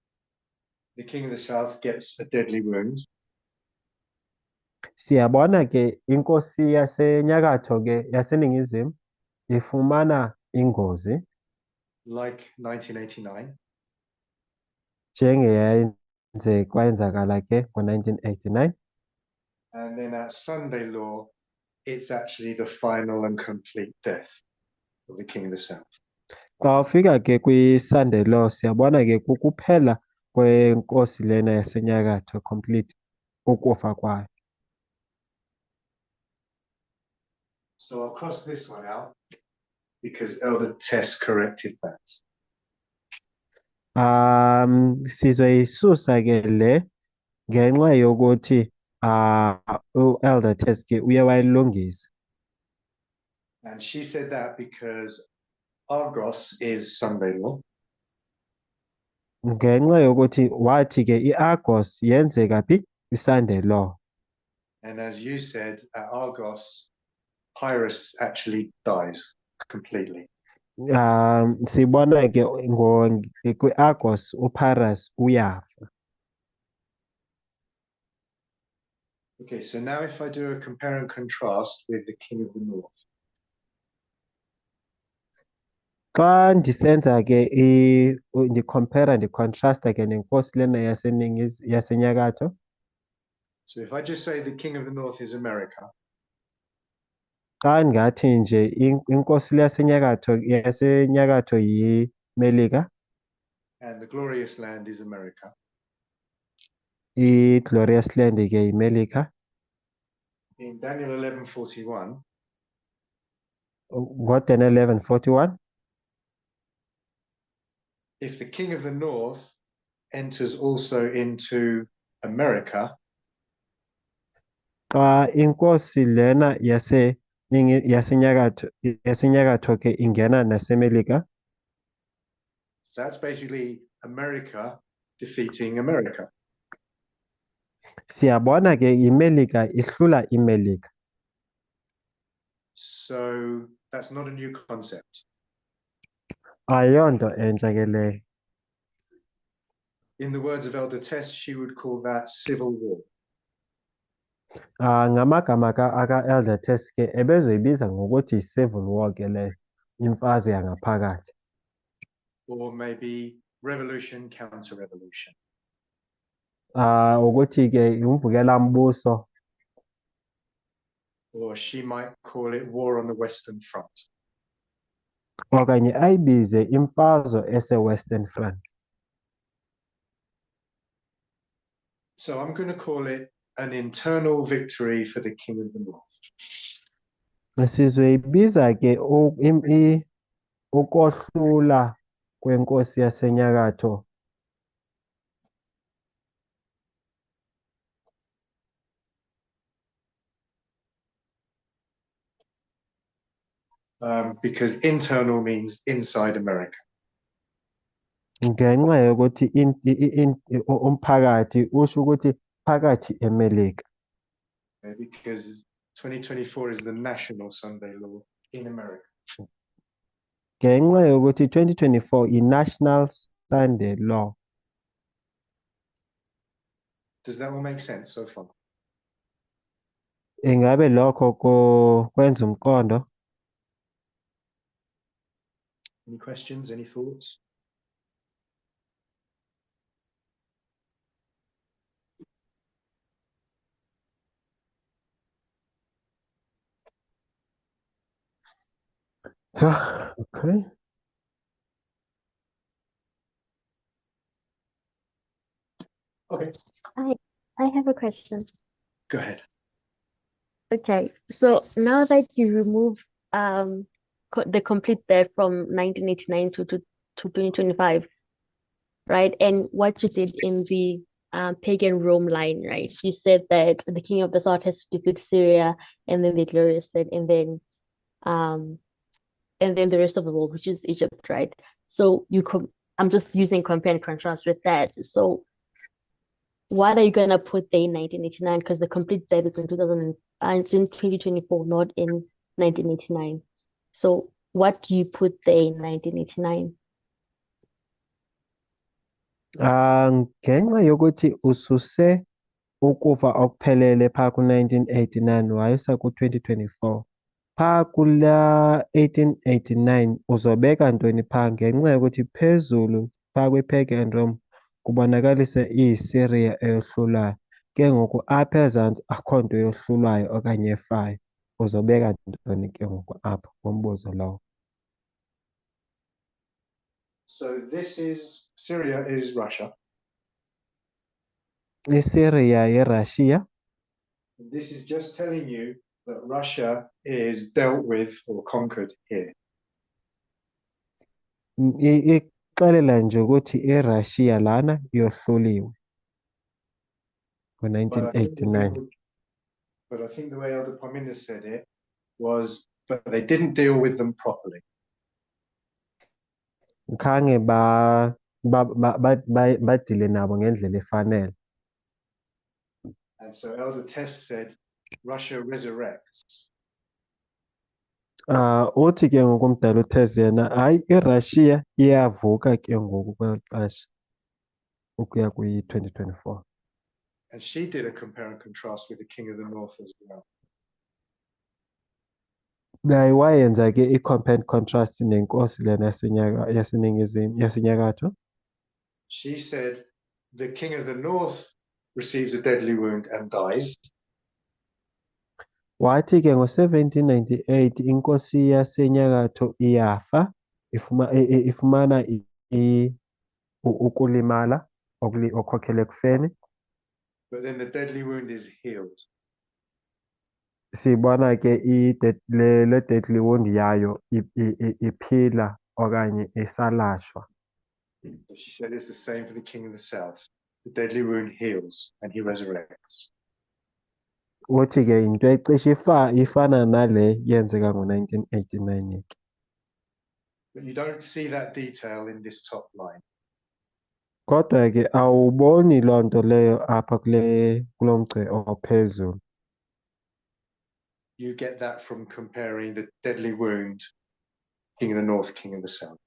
the king of the south, gets a deadly wound. Siyabona ke inkosi yasenyakatho ke yaseningizimu ifumana ingozi. Like 1989. Kwayenzakala ke ngo-1989. And then at Sunday law, it's actually the final and complete death of the king of the south. Xa ufika ke kwi-Sunday law siyabona ke kukuphela kwenkosi lena yasenyakatho, complete ukufa kwayo. So I'll cross this one out because Elder Tess corrected that. Sizoyisusa ke le ngenxa yokuthi u-Elder Tess ke uye wayilungisa. And she said that because Argos is Sunday law. Ngenxa yokuthi wathi ke i-Argos yenzeka phi? I-Sunday law. And as you said, at Argos, Pyrrhus actually dies completely. Sibona ke kwi-Argos uPyrrhus uyafa. Okay, so now if I do a compare and contrast with the King of the North. Xa ndisenza ke ndicompare ndicontrasta ke nenkosi lena yasenyakatho. So if I just say the King of the North is America. Xa ngathi nje inkosi yasenyakatho yiMelika. and the glorious land is America. I-Glorious Land ke iMelika. In Daniel 11:41, NgoDaniel 11:41, if the king of the north enters also into America, xa inkosi lena yasenyakatho ke ingena naseMelika, that's basically America defeating America. siyabona ke iMelika ihlula iMelika. So that's not a new concept. Ayonto entsha ke leyo. In the words of Elder Tess, she would call that civil war. Ngamagama aka-Elder Tess ke ebezoyibiza ngokuthi yi-civil war ke leyo, imfazwe yangaphakathi. Or maybe revolution, counter-revolution. Ukuthi ke umvukelambuso, Or she might call it war on the Western Front. okanye ayibize imfazwe ese-Western Front. So I'm going to call it an internal victory for the King of the North. Sizoyibiza ke ukohlula kwenkosi yasenyakatho. Because internal means inside America. Ngenxa yokuthi umphakathi usho ukuthi phakathi eMelika. Because 2024 is the national Sunday law in America. Ngenxa yokuthi 2024 i-National Sunday Law. Does that all make sense so far? Ingabe lokho kwenza umqondo? Any questions, any thoughts? Okay. Okay, I have a question. go ahead. Okay, so now that you remove the complete debt from 1989 to 2025, right? And what you did in the pagan Rome line, right? You said that the king of the south has to defeat Syria, and then the glorious land, and then the rest of the world, which is Egypt, right? So I'm just using compare and contrast with that. So what are you gonna put there in 1989? Because the complete debt is in 2000 it's in 2024, not in 1989. So what do you put there in 1989? Ngenxa yokuthi ususe ukufa okuphelele pha ku-1989 wayisa ku-2024. Pha kula 1889 uzobeka ntoni pha ngenxa yokuthi phezulu pha kwi-pagan Rome kubonakalisa iyiSyria eyohlulayo. Ke ngoku apha ezantsi akho nto yohlulwayo okanye efayo. Uzobeka ntoni ke ngoku apha ngombuzo lowo? So Syria is Russia. ISyria yiRussia. This is just telling you that Russia is dealt with or conquered here. Ixelela nje ukuthi iRussia lana yohluliwe ngo-1989. But I think the way Elder Parminder said it was, but they didn't deal with them properly. Khange badile nabo ngendlela efanele. And so Elder Tess said, Russia resurrects. Uthi ke ngoku umdala uThezi yena hayi iRussia iyavuka ke ngoku kweli xesha ukuya kwi-2024. And she did a compare and contrast with the King of the North as well. Naye wayenza ke i-compare and contrast nenkosi lena yasenyakatho. She said the King of the North receives a deadly wound and dies. Wathi ke ngo-1798 inkosi yasenyakatho iyafa ifumana ukulimala okhokhela ekufeni. but then the deadly wound is healed. Sibona ke le deadly wound yayo iphila okanye isalashwa. So she said it's the same for the king of the south. The deadly wound heals and he resurrects. Uthi ke into ecishe ifana nale yenzeka ngo-1989 ke. But you don't see that detail in this top line. Kodwa ke awuboni loo nto leyo apha kulo mgce ophezulu. You get that from comparing the deadly wound, king of the north, king of the south.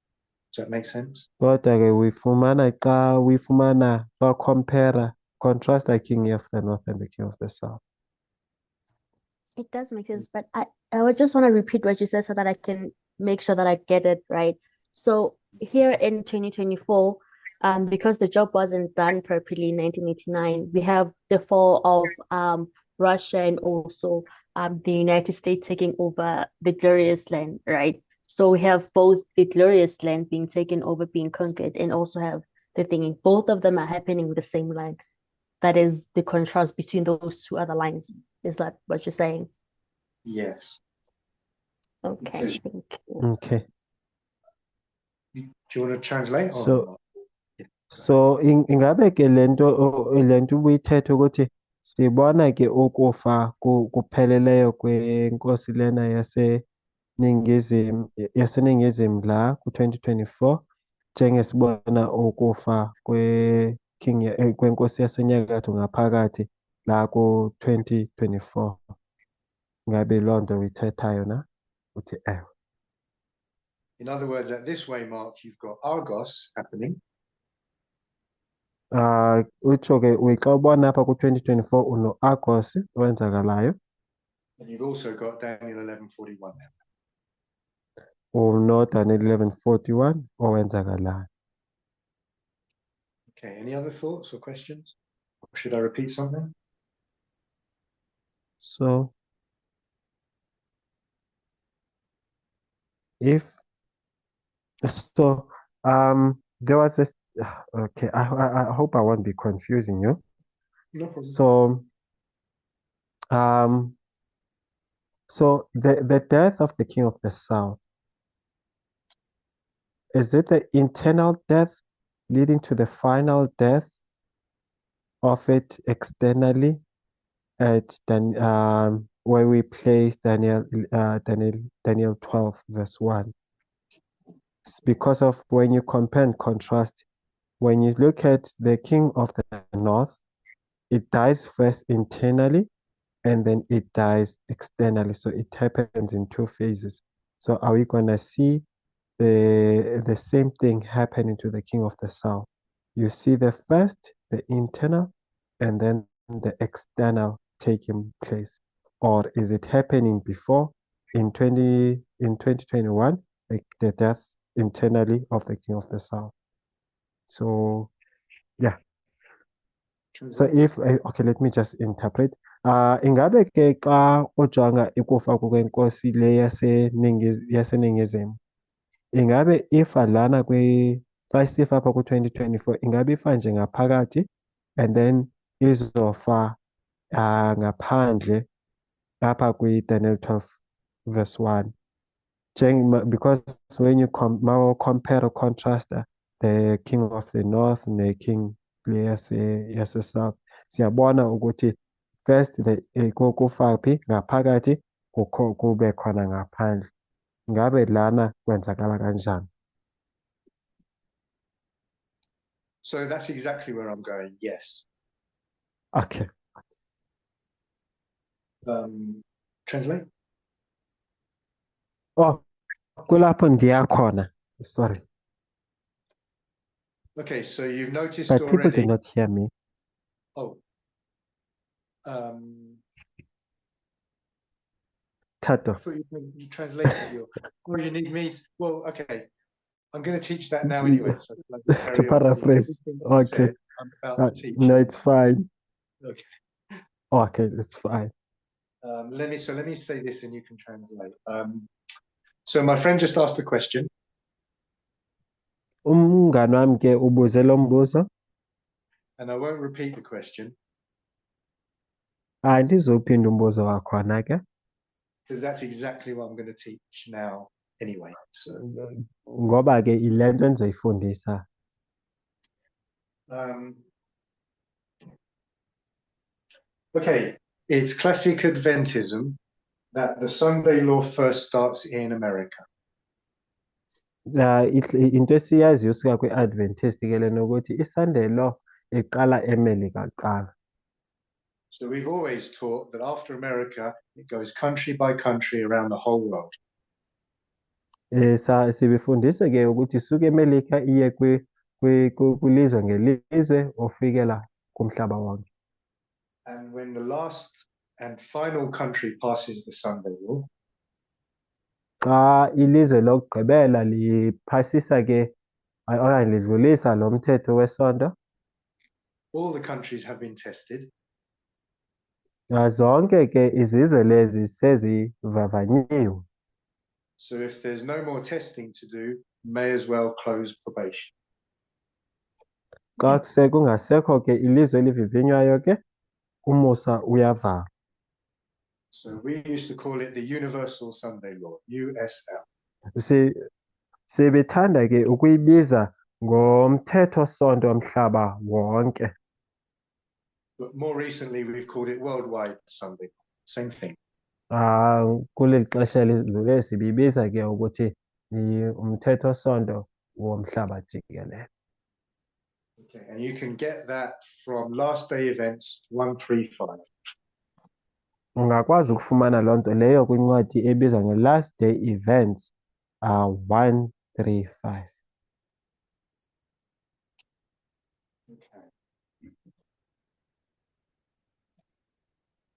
Does that make sense? Kodwa ke uyifumana xa contrast the king of the north and the king of the south. It does make sense, but I would just want to repeat what you said so that I can make sure that I get it right. So here in 2024, because the job wasn't done properly in 1989, we have the fall of Russia and also the United States taking over the glorious land, right? So we have both the glorious land being taken over, being conquered, and also have the thing. Both of them are happening with the same land. That is the contrast between those two other lines. Is that what you're saying? Yes. Okay, Because- thank you. Okay. Do you want to translate? Or So- not? So ingabe ke lento ubuyithetha ukuthi sibona ke ukufa kupheleleyo kwenkosi lena yaseningizimu la ku-2024 njengesibona ukufa kwenkosi yasenyakatho ngaphakathi la ku-2024. Ngabe loo nto uyithethayo na? Uthi ewe. In other words, at this way, Mark, you've got Argos happening. Utsho ke xa ubona apha ku-2024 uno-Argos owenzakalayo, And you've also got Daniel 11:41. uno-Daniel 11:41 owenzakalayo. Okay, any other thoughts or questions? Or should I repeat something? So there was a okay, I hope I won't be confusing you. No problem. So the death of the king of the south, is it the internal death leading to the final death of it externally at where we place Daniel 12 verse 1? It's because of when you compare and contrast, when you look at the king of the north, it dies first internally and then it dies externally. So it happens in two phases. So are we gonna see the same thing happening to the king of the south? You see the first, the internal, and then the external taking place. Or is it happening before in 2021, the death internally of the king of the south? So yeah. So if okay, let me just interpret. Ingabe ke xa ujonga ukufa kwenkosi le yaseningizimu, ingabe ifa lana xa isifa apha ku-2024, ingabe ifa nje ngaphakathi and then izofa ngaphandle apha kwi-Daniel 12 verse 1. Because when you compare or contrast the king of the north ne king yase-south, siyabona ukuthi first kufa phi ngaphakathi kube khona ngaphandle. Ngabe lana kwenzakala kanjani? So that's exactly where I'm going. Yes. Okay. Translate. Oh, kulapho ndiya khona. Sorry. Okay, so you've noticed But people already. did not hear me. Oh. I Tato. thought you translated your. Well, you need me. Well, okay. I'm going to teach that now anyway. So To carry on. paraphrase. Everything you Okay. said, I'm about to teach. No, it's fine. Okay. Okay, that's fine. Let me say this and you can translate. So my friend just asked a question. Umngani wami ke ubuze lo mbuzo, and I won't repeat the question andizophinda umbuzo wakhona ke. because that's exactly what I'm going to teach now anyway. So, Ngoba ke ile nto endizoyifundisa. um, okay, it's classic Adventism that the Sunday law first starts in America. Into esiyaziyo usuka kwi-Adventist ke lena ukuthi iSunday law iqala eMelika kuqala. So we've always taught that after America, it goes country by country around the whole world. Sibifundise ke ukuthi isuke eMelika iye kwilizwe ngelizwe ofikela kumhlaba wonke. And when the last and final country passes the Sunday law, Xa ilizwe lokugqibela liphasisa ke okanye lidlulisa lo mthetho wesonto, all the countries have been tested. zonke ke izizwe lezi sezivavanyiwe. So if there's no more testing to do, may as well close probation. Xa kungasekho ke ilizwe elivivinywayo ke umusa uyavalwa. So we used to call it the Universal Sunday Law, USL. Sebethanda ke ukuyibiza ngomthetho sonto womhlaba wonke. But more recently, we've called it Worldwide Sunday Law. Same thing. Kuleli xesha elidlule sibibiza ke ukuthi umthetho sonto womhlaba jikelele. Okay, and you can get that from Last Day Events 135. Ungakwazi ukufumana loo nto leyo kwincwadi ebizwa nge-Last Day Events 135. Okay.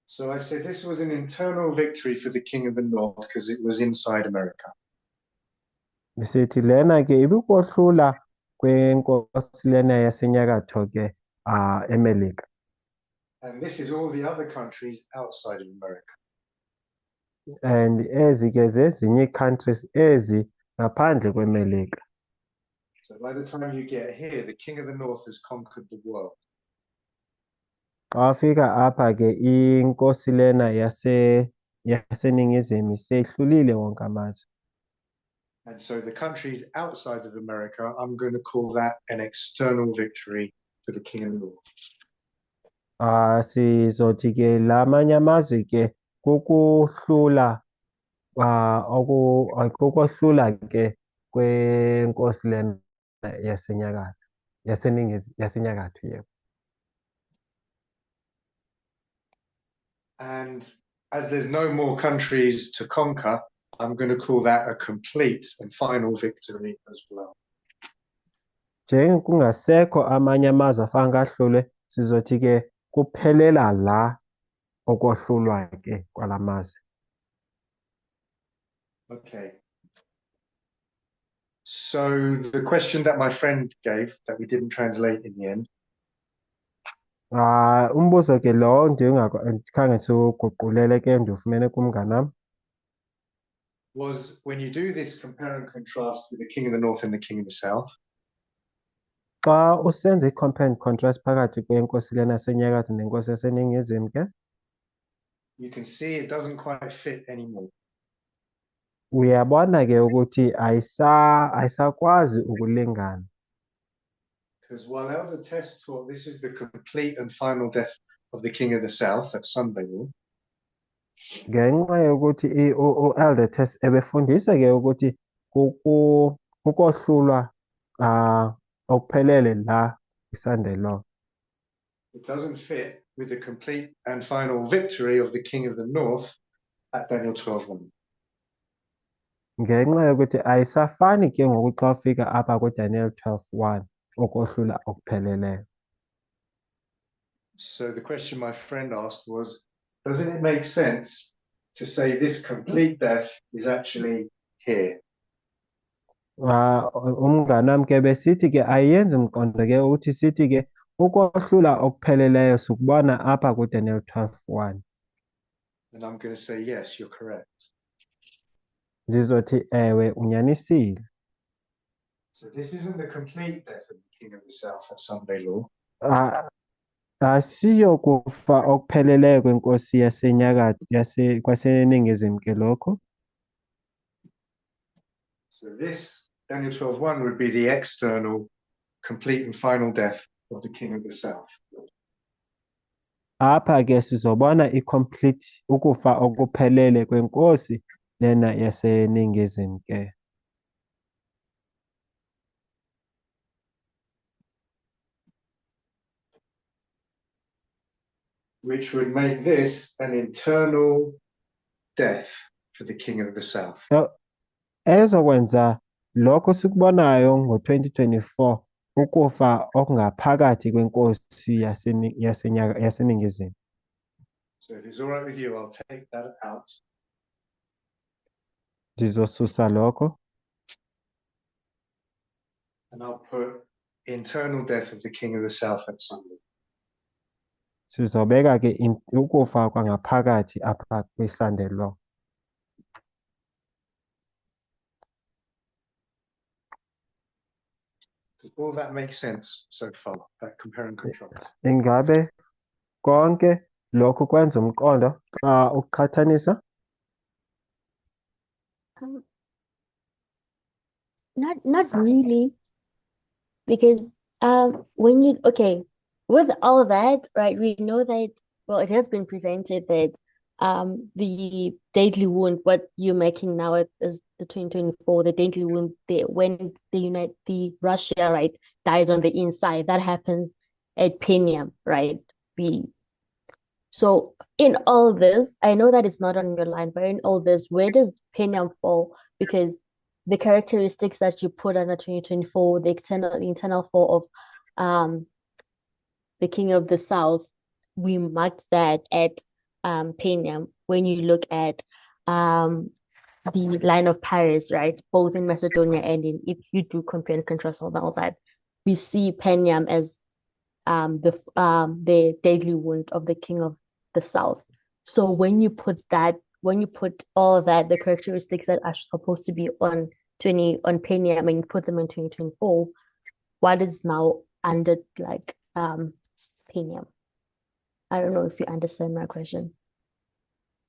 So I said this was an internal victory for the King of the North because it was inside America. Sithi lena ke ibikohlula kwenkosi lena yasenyakatho ke eMelika. And this is all the other countries outside of America. And ezi ke zezinye ii-countries ezi ngaphandle kweMelika. So by the time you get here, the King of the North has conquered the world. Xa ufika apha ke inkosi lena yaseningizimu seyihlulile wonke amazwe. And so the countries outside of America, I'm going to call that an external victory for the King of the North. Sizothi ke lamanye amazwe ke kukuhlula kukohlula ke kwenkosi lena yasenyakatho yasenyakatho yebo. And as there's no more countries to conquer, I'm going to call that a complete and final victory as well. Nje kungasekho amanye amazwe afanele ahlulwe sizothi ke kuphelela la okohlulwa ke kwalamazwe. Okay. So the question that my friend gave that we didn't translate in the end. Umbuzo ke lo ndingakhange siwuguqulele ke ndiwufumene kumngani wam. Was when you do this compare and contrast with the King of the North and the King of the South. Xa usenza i-compare and contrast phakathi kwenkosi lena yasenyakatho nenkosi yaseningizimu ke You can see it doesn't quite fit anymore. uyabona ke ukuthi ayisakwazi ukulingana. Because while Elder Test taught this is the complete and final death of the King of the South at Sunday law. Ngenxa yokuthi u-Elder Test ebefundisa ke ukuthi kukohlulwa okuphelele la iSunday law. It doesn't fit with the complete and final victory of the King of the North at Daniel 12:1. Ngenxa yokuthi ayisafani ke ngoku xa ufika apha kuDaniel 12:1 ukohlula okupheleleyo. So the question my friend asked was, doesn't it make sense to say this complete death is actually here? Umngani wami ke besithi ke ayenzi mqondo ke ukuthi sithi ke ukohlula okupheleleyo sikubona apha kuDaniel 12:1. And I'm going to say, yes, you're correct. Ndizothi ewe unyanisile. So this isn't the complete death of the king of the south at Sunday law. Ah, asiyokufa okupheleleyo kwenkosi kwaseningizimu ke lokho. So this Daniel 12:1 would be the external, complete and final death of the king of the south. Apha ke sizobona i-complete ukufa okuphelele kwenkosi lena yaseningizimu ke. Which would make this an internal death for the king of the south. Ezokwenza lokho sikubonayo ngo-2024 ukufa okungaphakathi kwenkosi yaseningizimu. So if it's all right with you, I'll take that out. Ndizosusa lokho. And I'll put internal death of the king of the south at Sunday. Sizobeka ke ukufa kwangaphakathi apha kwi-Sunday law. Does all that make sense so far, that compare and contrast? Ingabe konke lokhu kwenza umqondo xa ukuqhathanisa? Um, not really, because when you with all that, right, we know that, well, it has been presented that the deadly wound, what you're making now is the 2024, the deadly wound, when the Russia, right, dies on the inside, that happens at Peniam, right? So in all this, I know that it's not on your line, but in all this, where does Peniam fall? Because the characteristics that you put on the 2024, the internal fall of the king of the south, we mark that at Peniam when you look at the line of Paris, right? Both in Macedonia and if you do compare and contrast all that, we see Peniam as the deadly wound of the king of the south. So when you put all of that, the characteristics that are supposed to be on Peniam, and you put them in 2024, what is now under Peniam? I don't know if you understand my question.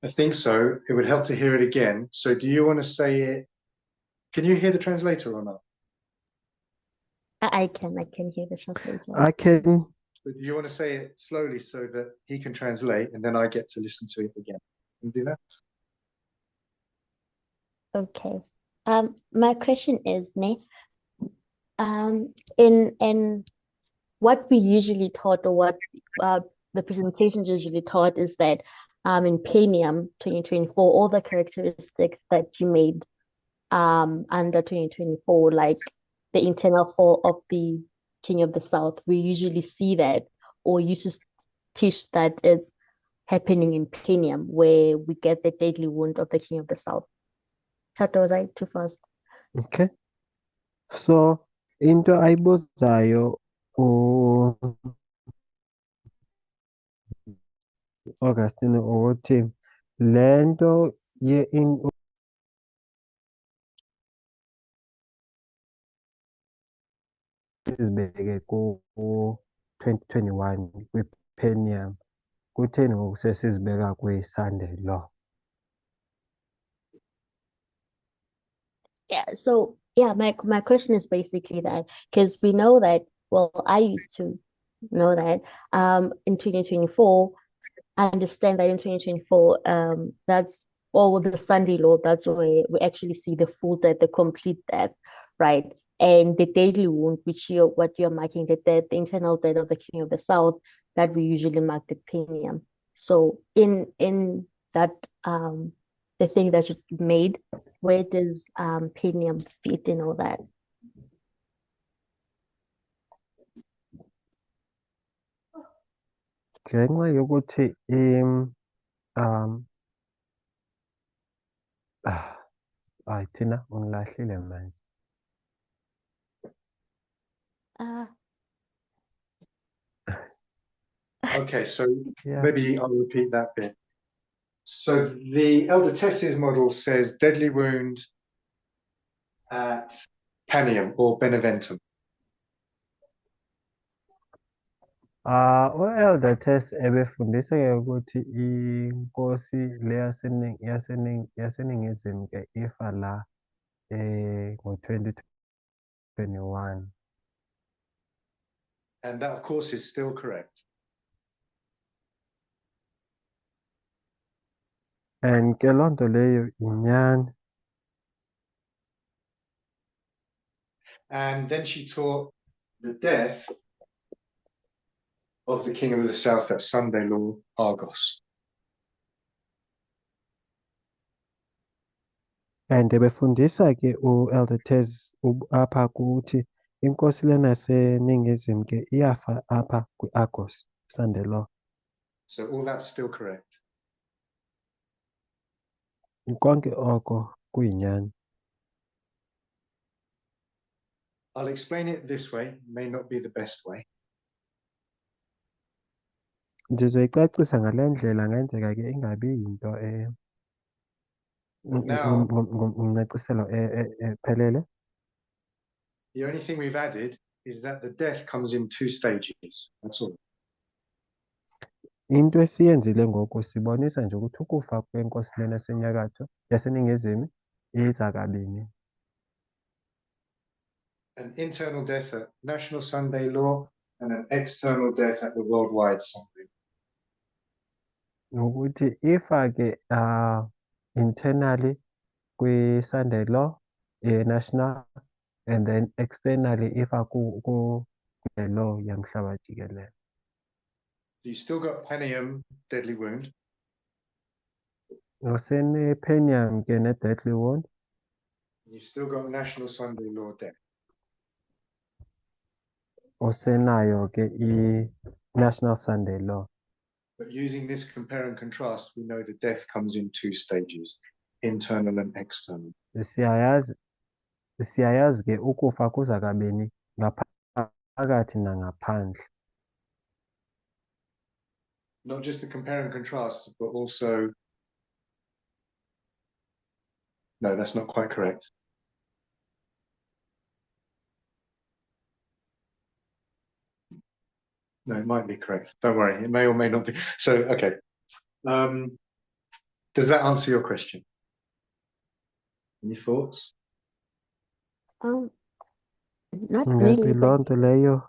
I think so. It would help to hear it again. So do you want to say it? Can you hear the translator or not? I can hear the translation. I can. But do you want to say it slowly so that he can translate and then I get to listen to it again? Can you do that? Okay. My question is, in what we usually taught, or what the presentations usually taught, is that in Peniam 2024, all the characteristics that you made under 2024, like the internal fall of the king of the south, we usually see that, or used to teach that it's happening in Peniam, where we get the deadly wound of the king of the south. Tato, was I too fast? Okay. So into ayibuzayo Augustine ukuthi lento izibeke ku-2021 kwi-Peniam, kutheni ngoku sesizibeka kwi-Sunday law? Yeah, so yeah, my question is basically that, because we know that, well, I used to know that in 2024, I understand that in 2024, that's all the Sunday law, that's where we actually see the full death, the complete death, right? And the deadly wound, what you're marking, the death, the internal death of the king of the south, that we usually mark the Peniam. So in that the thing that you made, where does Peniam fit in all that? Ngenxa yokuthi hayi thina ungilahlile manje. Okay, so Yeah. maybe I'll repeat that bit. So the Elder Tess's model says deadly wound at Panium or Beneventum. U-Elder Test ebefundise-ke ukuthi inkosi le yaseNingizimu ke ifa la ngo-2021. And that, of course, is still correct. And ke loo nto leyo inyani. And then she taught the death of the king of the south at Sunday Law, Argos. And ebefundisa-ke u-Elder Tez apha kuthi inkosi lena yaseNingizimu ke iyafa apha kwi-Argos, Sunday Law. So all that's still correct. Konke oko kuyinyani. I'll explain it this way, may not be the best way. Ndizoyicacisa ngale ndlela ngenzeka ke ingabi yinto Now, ngumcaciselo ephelele. the only thing we've added is that the death comes in 2 stages. That's all. Into esiyenzile ngoku sibonisa nje ukuthi ukufa kwenkosi lena yaseNingizimu iza kabini. An internal death at National Sunday Law and an external death at the Worldwide Sunday. Ukuthi ifa ke internally kwi-Sunday Law national and then externally ifa ku law yamhlaba jikelele. You still got Panium, deadly wound. Usene-Penium ke ne-deadly wound. You still got National Sunday Law death. Usenayo ke i-National Sunday Law. But using this compare and contrast, we know the death comes in 2 stages, internal and external. Siyayazi ke ukufa kuza kabini ngaphakathi nangaphandle. Not just the compare and contrast, but also, no, that's not quite correct. No, it might be correct. Don't worry, it may or may not be. So, okay. Does that answer your question? Any thoughts? Not Ngathi really, loo but nto leyo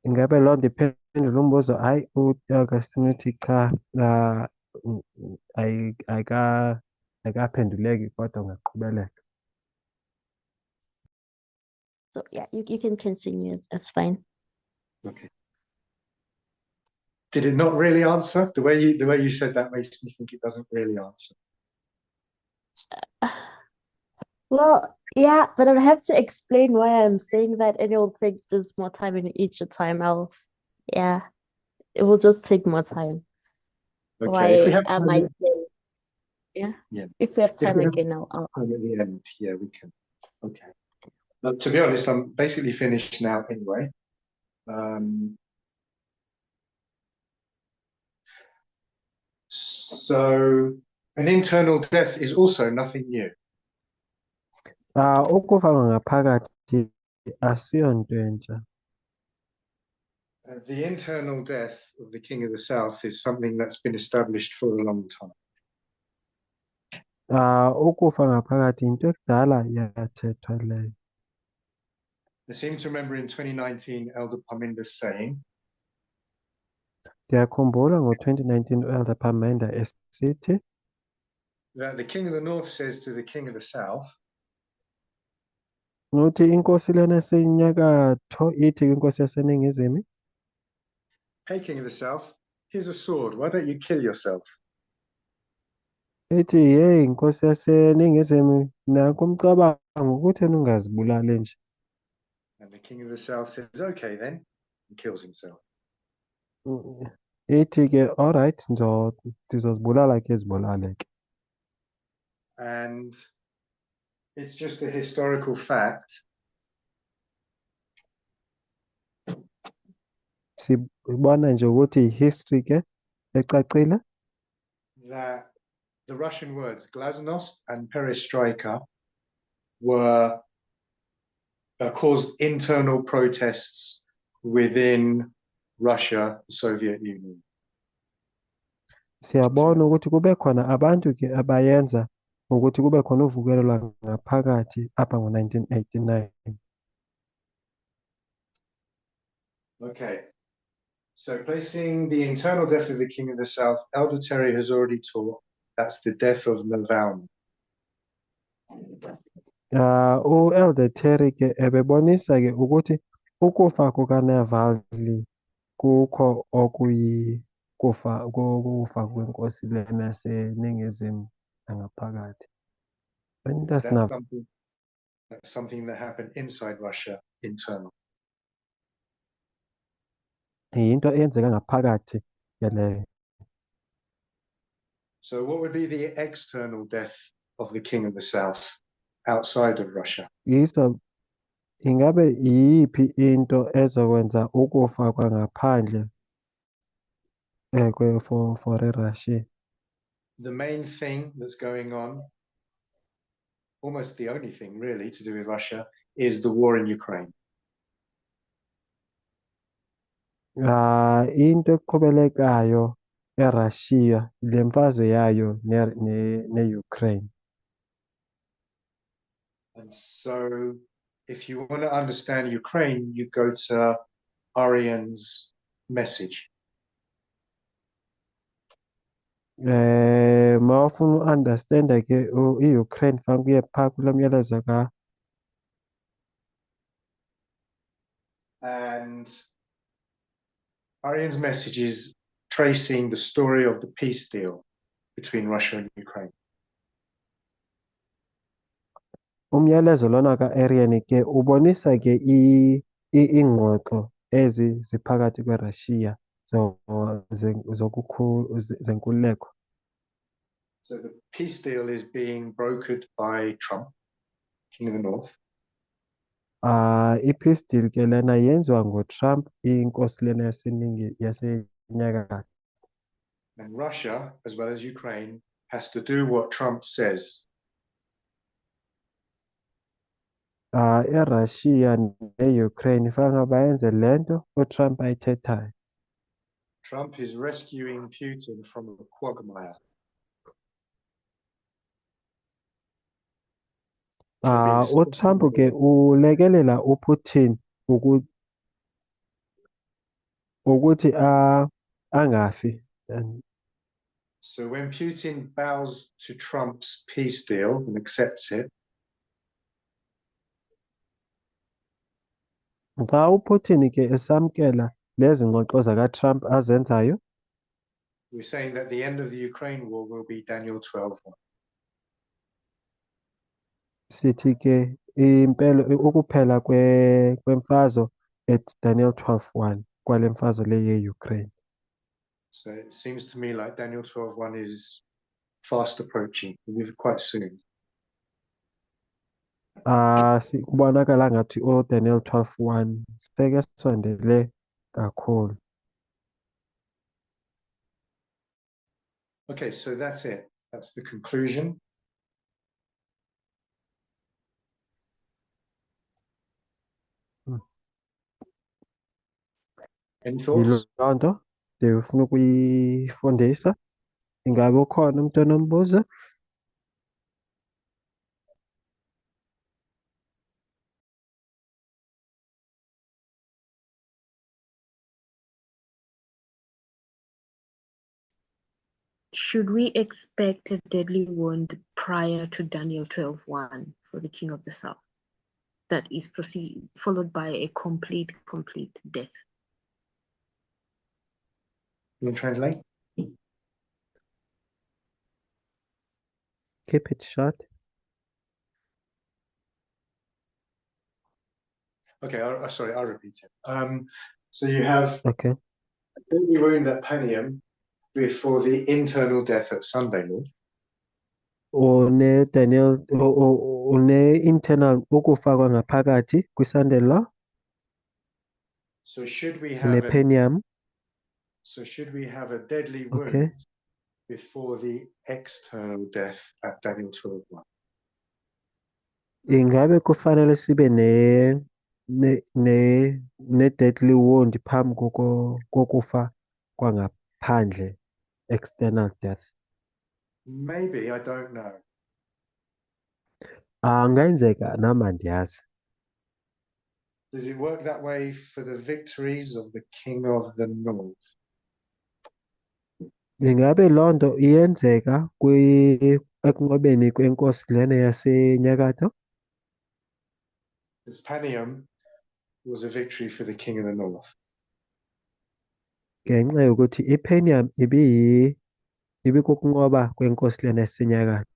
ingabe loo nto iphendula umbuzo. Hayi, u-Augustine uthi cha ayikaphenduleki kodwa ungaqhubeleka. so yeah, you can continue. That's fine. Okay. Did it not really answer? The way you said that makes me think it doesn't really answer. Well, yeah, but I'll have to explain why I'm saying that, and it will take just more time in each time. Yeah, it will just take more time. Okay, if we Why have I time, might say, yeah. Yeah. If we have If time we have again, I'll time at the end, yeah, we can. Okay. But to be honest, I'm basically finished now anyway. So an internal death is also nothing new. Ukufa ngaphakathi asiyonto entsha. The internal death of the King of the South is something that's been established for a long time. Ukufa ngaphakathi into ekudala yathethwa leyo. I seem to remember in 2019, Elder Parminder saying Ndiyakhumbula ngo-2019 u-Elder Parminder esithi that the King of the North says to the King of the South, ukuthi inkosi lena yasenyakatho ithi kwinkosi yaseNingizimu, hey, King of the South, here's a sword. Why don't you kill yourself? ithi hey inkosi yaseNingizimu nakho umcabango ukuthi ungazibulali nje. And the King of the South says, okay then, and kills himself. Ithi ke all right ndizozibulala ke zibulale ke. And it's just a historical fact Sibona nje ukuthi history ke ecacile that the Russian words glasnost and perestroika were caused internal protests within Russia, the Soviet Union. Siyabona ukuthi kube khona abantu ke abayenza ukuthi kube khona uvukelo lwangaphakathi apha ngo-1989. Okay. So placing the internal death of the King of the South, Elder Terry has already taught that's the death of Navalny. U-Elder Terry ke ebebonisa ke ukuthi ukufa kukaNavalny kukho kufa kwenkosi lena yaseNingizimu nangaphakathi. And that's That's not something that happened inside Russia, internal. yinto eyenzeka ngaphakathi ke leyo. So what would be the external death of the King of the South outside of Russia? Yizo ingabe iyiphi into ezokwenza ukufa kwangaphandle for eRussia? The main thing that's going on, almost the only thing really to do with Russia, is the war in Ukraine. Into eqhubelekayo eRussia le mfazwe yayo ne-Ukraine. And so if you want to understand Ukraine, you go to Arian's message. Ma ufuna u-understand ke i-Ukraine fanele kuye phaa kula myalezo And Arian's message is tracing the story of the peace deal between Russia and Ukraine. umyalezo lona ka-Arian ke ubonisa ke ingxoxo ezi ziphakathi kweRussia zenkululeko. So the peace deal is being brokered by Trump, King of the North. I-peace deal ke lena yenziwa nguTrump inkosi lena yasenyakatho. And Russia, as well as Ukraine, has to do what Trump says. IRussia ne-Ukraine fanele bayenze lento uTrump ayithethayo. Trump is rescuing Putin from a quagmire. uTrump ke ulekelela uPutin ukuthi angafi. So when Putin bows to Trump's peace deal and accepts it, Xa uPutin ke esamkela lezi ngxoxo zakaTrump azenzayo, we're saying that the end of the Ukraine war will be Daniel 12:1. sithi ke ukuphela kwemfazwe at Daniel 12:1 kwale mfazwe le ye-Ukraine. So it seems to me like Daniel 12:1 is fast approaching. We're quite soon. Kubonakala ngathi Daniel 12:1 seke sondele kakhulu. Okay, so that's it. That's the conclusion. Any thoughts? Yiloo nto ndifuna ukuyifundisa. Ingabe ukhona umuntu onombuzo? Should we expect a deadly wound prior to Daniel 12:1 for the King of the South? That is followed by a complete death. You can translate? Keep it short. Okay, sorry, I'll repeat it. So you have Okay. a deadly wound at Panium before the internal death at Sunday Law. Daniel une-internal ukufa kwangaphakathi kwi-Sunday Law, So should we have une-Penium. a deadly wound Okay. before the external death at Daniel 12:1? Ingabe kufanele sibe ne-deadly wound phambi kokufa kwangaphandle, external death? Maybe, I don't know. Angenzeka nami andiyazi. Does it work that way for the victories of the King of the North? Ingabe loo nto iyenzeka ekunqobeni kwenkosi lena yasenyakatho? Because Panium was a victory for the King of the North. Ngenxa yokuthi iPenium ibikukunqoba kwenkosi lena yasenyakatho.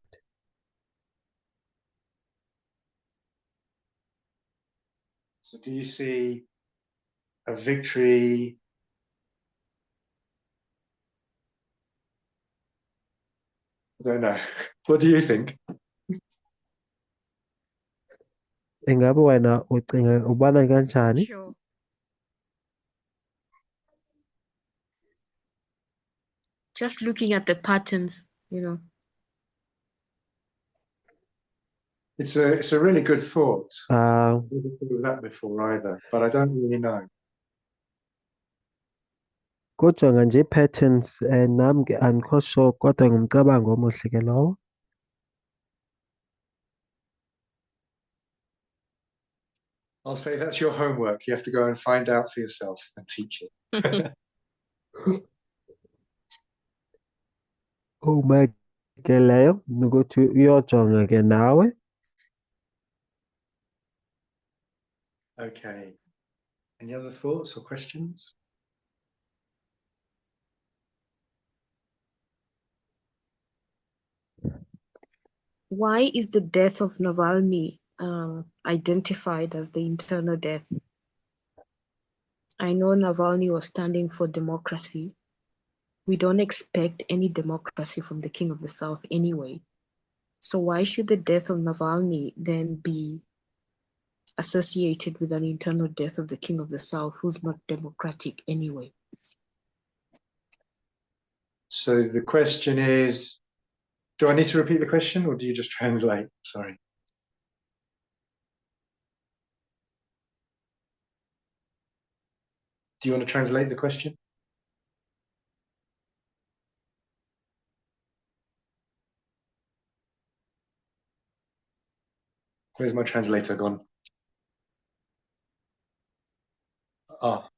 So do you see a victory? I don't know. What do you think? Ingabe wena ubona kanjani? Sure. Just looking at the patterns, you know. It's a really good thought. Ah, I've never thought of that before either, but I don't really know. kujonga nje patterns nami ke andikho sure kodwa ngumcabango omuhle ke lowo. I'll say that's your homework. You have to go and find out for yourself and teach it. Uma ke leyo nokuthi uyojonga ke nawe. Okay. Any other thoughts or questions? Why is the death of Navalny identified as the internal death? I know Navalny was standing for democracy. We don't expect any democracy from the King of the South anyway. So why should the death of Navalny then be associated with an internal death of the King of the South, who's not democratic anyway? So the question is, do I need to repeat the question or do you just translate? Sorry. Do you want to translate the question? Where's my translator gone? Ah,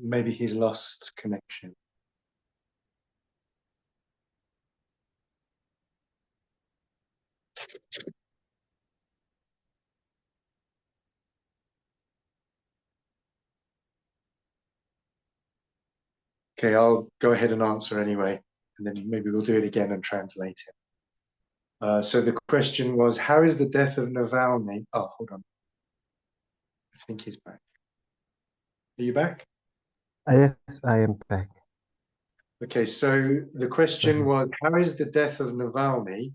maybe he's lost connection. Okay, I'll go ahead and answer anyway, and then maybe we'll do it again and translate it. So the question was, how is the death of Navalny? Oh, hold on. I think he's back. Are you back? Yes, I am back. Okay, so the question was, how is the death of Navalny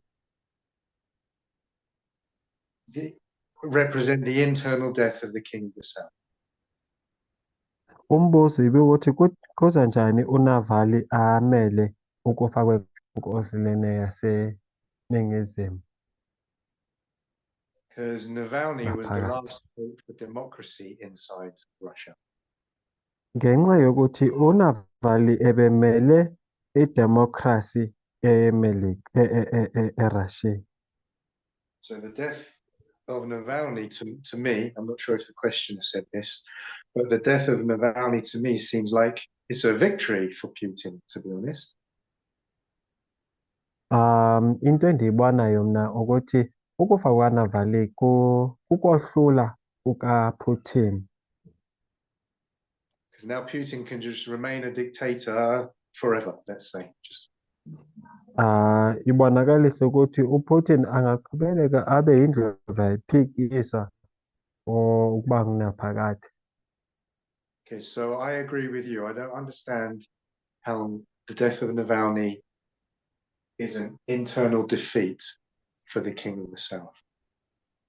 represent the internal death of the King of the South? Umbuzo ibiwuthi kuza njani uNavalny amele ukufa kwenkosi lena yaseNingizimu. Because Navalny was the Ngaphakathi. last hope for democracy inside Russia. Ngenxa yokuthi uNavalny ebemele idemokhrasi eRussia. So the death of Navalny, to me, I'm not sure if the questioner said this, but the death of Navalny to me seems like it's a victory for Putin, to be honest. Into endiyibonayo mna ukuthi ukufa kwaNavalny kukohlula kukaPutin. Because now Putin can just remain a dictator forever, let's say. Just Ibonakalisa ukuthi uPutin angaqhubeleka abe yindlovu yayiphikiswa ukuba ngunaphakade. okay, so I agree with you. I don't understand how the death of Navalny is an internal defeat for the King of the South.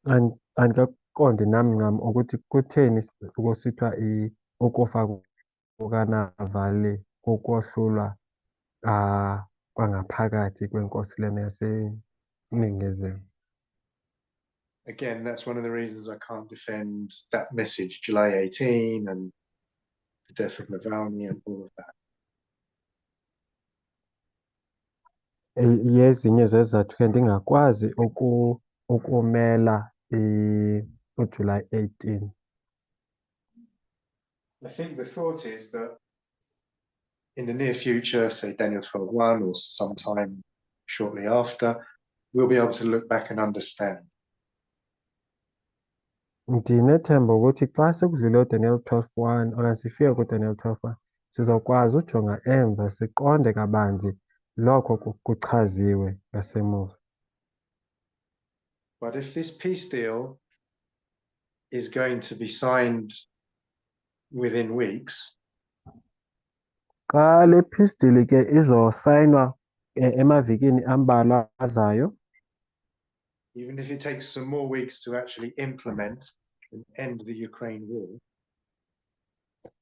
Andikaqondi nami ncam ukuthi kutheni kusithiwa ukufa kukaNavalny kukohlulwa kwangaphakathi kwenkosi lena yaseNingizimu. Again, that's one of the reasons I can't defend that message, July 18 and the death of Navalny and all of that. Yezinye zezizathu ke ndingakwazi ukumela uJuly 18. I think the thought is that in the near future, say Daniel 12:1 or sometime shortly after, we'll be able to look back and understand. Ndinethemba ukuthi xa sekudlule uDaniel 12:1 okanye sifike kuDaniel 12:1 sizokwazi ujonga emva siqonde kabanzi lokho kuchaziwe ngasemuva. But if this peace deal is going to be signed within weeks, Xa le peace deal ke izosayinwa emavikini ambalwa azayo, even if it takes some more weeks to actually implement and end the Ukraine war,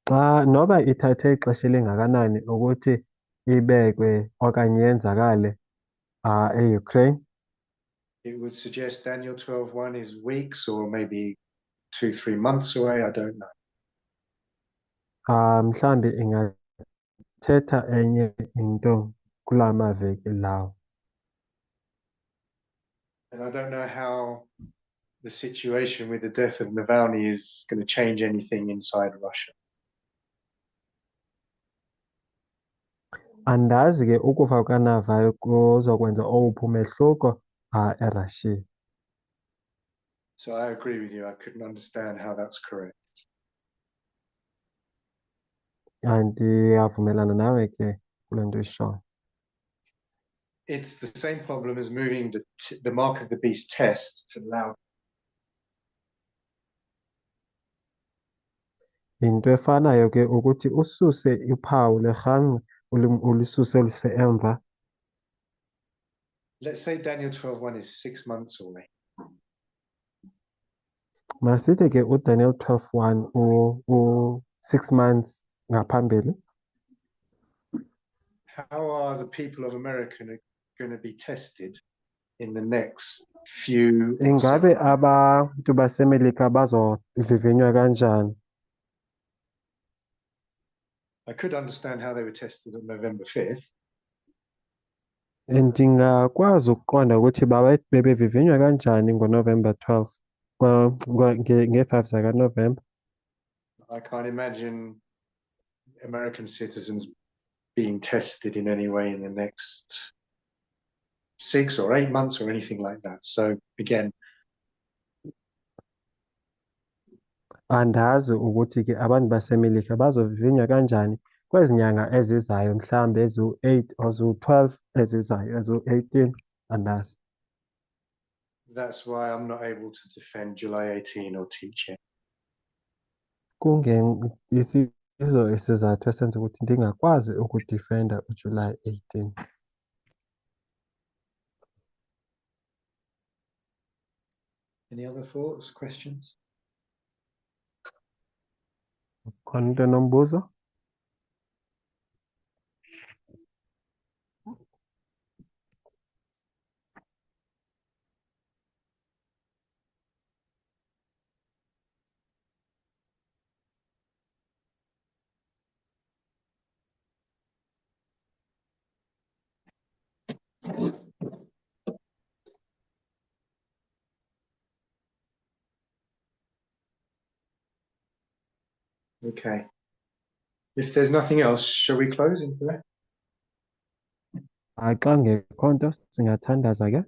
xa noba ithathe ixesha elingakanani ukuthi ibekwe okanye yenzakale eUkraine, it would suggest Daniel 12:1 is weeks or maybe 2-3 months away. I don't know. mhlambi ingathetha enye into kula maveki lawo. And I don't know how the situation with the death of Navalny is going to change anything inside Russia. Andazi ke ukufa kukaNavalny kuzokwenza owuphi umehluko eRussia. So I agree with you. I couldn't understand how that's correct. Ndiyavumelana nawe ke kule nto ishoyo. It's the same problem as moving the mark of the beast test to Laos. Into efanayo ke ukuthi ususe uphawu lerhanqi ulisuse oluse emva. Let's say Daniel 12:1 is 6 months away. Masithi ke uDaniel 12:1 u6 months ngaphambili. How are the people of America going to be tested in the next few? Ingabe abantu baseMelika bazovivinywa kanjani? I could understand how they were tested on November 5th. Ndingakwazi ukuqonda ukuthi bebevivinywa kanjani ngoNovember 12 nge-5 zakaNovemba. I can't imagine American citizens being tested in any way in the next 6 or 8 months or anything like that. So again, Andazi ukuthi ke abantu baseMelika bazovivinywa kanjani kwezi nyanga ezizayo, mhlawumbe eziwu-8 or ziwu-12 ezizayo, eziwu-18 andazi. that's why I'm not able to defend July 18 or teach it. Isizo isizathu esenza ukuthi ndingakwazi ukudifenda uJuly 18. Any other thoughts, questions? Khona into enombuzo? Okay. If there's nothing else, shall we close into that? Xa ngekho nto singathandaza ke.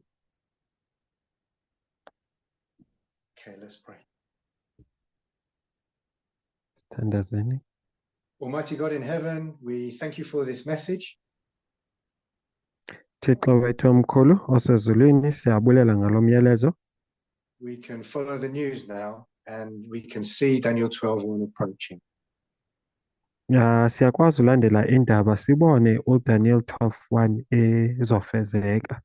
Okay, let's pray. Sithandazeni. Almighty God in heaven, we thank you for this message. Thixo wethu omkhulu osezulwini siyabulela ngalo myalezo. We can follow the news now and we can see Daniel 12:1 approaching. Siyakwazi ulandela indaba sibone uDaniel 12:1 ezofezeka.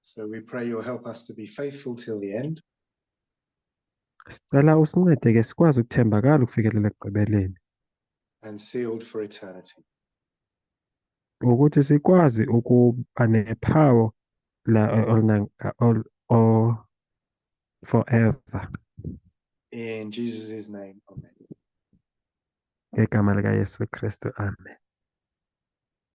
So we pray you'll help us to be faithful till the end. Sicela usincede ke sikwazi ukuthembakala ukufikelela ekugqibeleni. And sealed for eternity. ukuthi sikwazi ukuba nephawu all forever. In Jesus' name, amen. Ngegama likaYesu Kristu, amen.